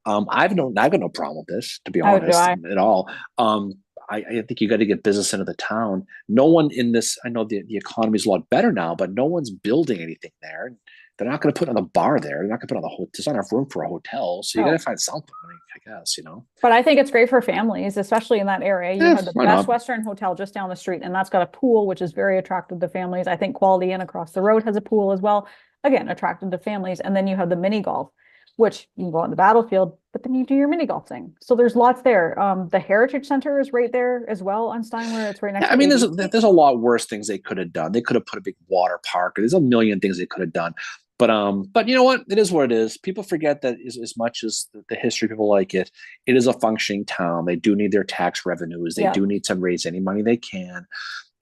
Speaker 2: I've got no problem with this, to be honest, at all. I think you got to get business into the town. No one in this, I know the economy is a lot better now, but no one's building anything there. They're not going to put on the bar there. They're not going to put on the hotel. There's not enough room for a hotel. So you got to find something, I guess, But
Speaker 1: I think it's great for families, especially in that area. You have the Best Western Hotel just down the street, and that's got a pool, which is very attractive to families. I think Quality Inn across the road has a pool as well. Again, attractive to families. And then you have the mini golf, which you can go on the battlefield, but then you do your mini golf thing. So there's lots there. The Heritage Center is right there as well on Steinway. It's right next to
Speaker 2: there's a lot worse things they could have done. They could have put a big water park. There's a million things they could have done. But you know what? It is what it is. People forget that as much as the history people like it is a functioning town. They do need their tax revenues. They do need to raise any money they can.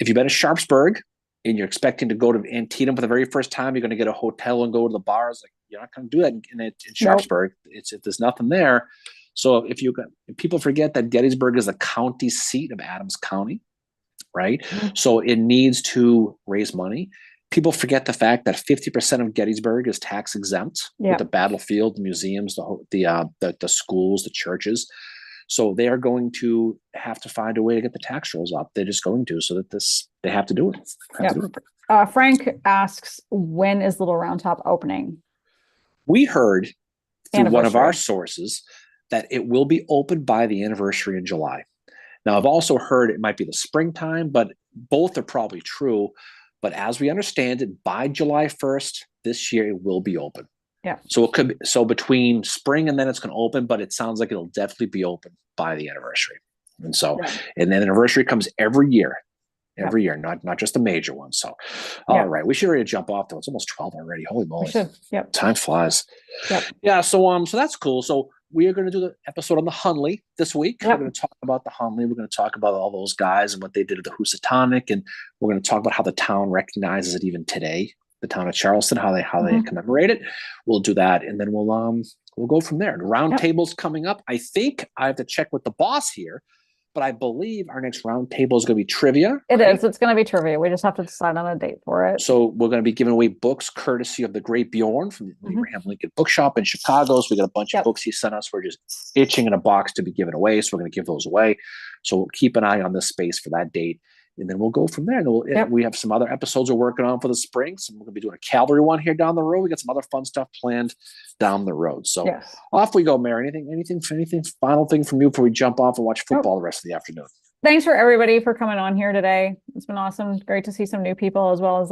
Speaker 2: If you've been to Sharpsburg and you're expecting to go to Antietam for the very first time, you're going to get a hotel and go to the bars. Like, you're not going to do that in Sharpsburg. Nope. There's nothing there. So if people forget that Gettysburg is the county seat of Adams County, right? Mm-hmm. So it needs to raise money. People forget the fact that 50% of Gettysburg is tax exempt with the battlefield, the museums, the schools, the churches. So they are going to have to find a way to get the tax rolls up. They're just going to, so that they have to do it.
Speaker 1: Frank asks, when is Little Round Top opening?
Speaker 2: We heard through one of our sources that it will be open by the anniversary in July. Now, I've also heard it might be the springtime, but both are probably true. But as we understand it, by July 1st this year, it will be open.
Speaker 1: Yeah.
Speaker 2: So it could be between spring and then it's going to open, but it sounds like it'll definitely be open by the anniversary. And so, and then the anniversary comes every year, not just the major one. So, all right, we should already jump off though. It's almost 12 already. Holy moly!
Speaker 1: Yep.
Speaker 2: Time flies.
Speaker 1: Yep.
Speaker 2: Yeah. So that's cool. So we are going to do the episode on the Hunley this week. We're going to talk about the Hunley. We're going to talk about all those guys and what they did at the Housatonic, and we're going to talk about how the town recognizes it even today. The town of Charleston, how they commemorate it. We'll do that, and then we'll go from there. The round table's coming up. I think I have to check with the boss here, but I believe our next round table is going to be trivia.
Speaker 1: It is. It's going to be trivia. We just have to decide on a date for it.
Speaker 2: So we're going to be giving away books courtesy of the great Bjorn from the Abraham Lincoln Bookshop in Chicago. So we got a bunch of books he sent us. We're just itching in a box to be given away. So we're going to give those away. So we'll keep an eye on this space for that date. And then we'll go from there. And we have some other episodes we're working on for the spring. So we're going to be doing a cavalry one here down the road. We got some other fun stuff planned down the road. So off we go, Mary. Anything final thing from you before we jump off and watch football the rest of the afternoon?
Speaker 1: Thanks for everybody for coming on here today. It's been awesome. Great to see some new people as well as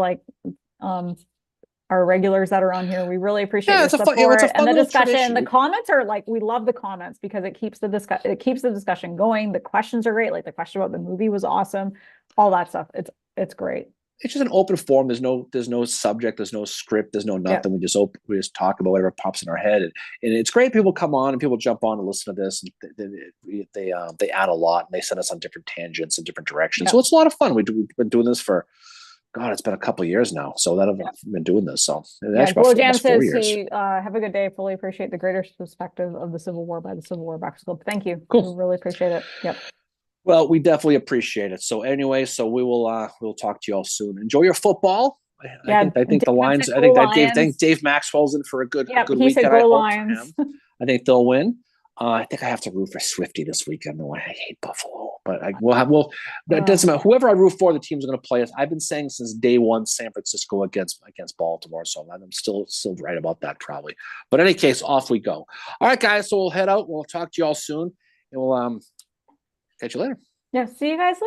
Speaker 1: our regulars that are on here. We really appreciate your support and the discussion. Tradition. The comments are we love the comments because it keeps the discussion going. The questions are great. Like the question about the movie was awesome. All that stuff. It's great. It's
Speaker 2: just an open forum. There's no subject. There's no script. There's no nothing. We just talk about whatever pops in our head. And it's great. People come on and people jump on and listen to this. And they add a lot and they send us on different tangents and different directions. So it's a lot of fun. We've been doing this for, God, it's been a couple of years now. So that I've been doing this. So
Speaker 1: Jan says he have a good day. Fully appreciate the greater perspective of the Civil War by the Civil War Backers Club. Thank you. Cool. We really appreciate it. Yep.
Speaker 2: Well, we definitely appreciate it. So anyway, we will we'll talk to you all soon. Enjoy your football. I think the Lions. I think Dave Maxwell's in for a good weekend.
Speaker 1: He said go Lions.
Speaker 2: I think they'll win. I think I have to root for Swifty this weekend. Though I hate Buffalo. But that doesn't matter. Whoever I root for, the team's going to play us. I've been saying since day one, San Francisco against Baltimore. So I'm still right about that probably. But in any case, off we go. All right, guys. So we'll head out. We'll talk to you all soon, and we'll catch you later.
Speaker 1: Yeah. See you guys later.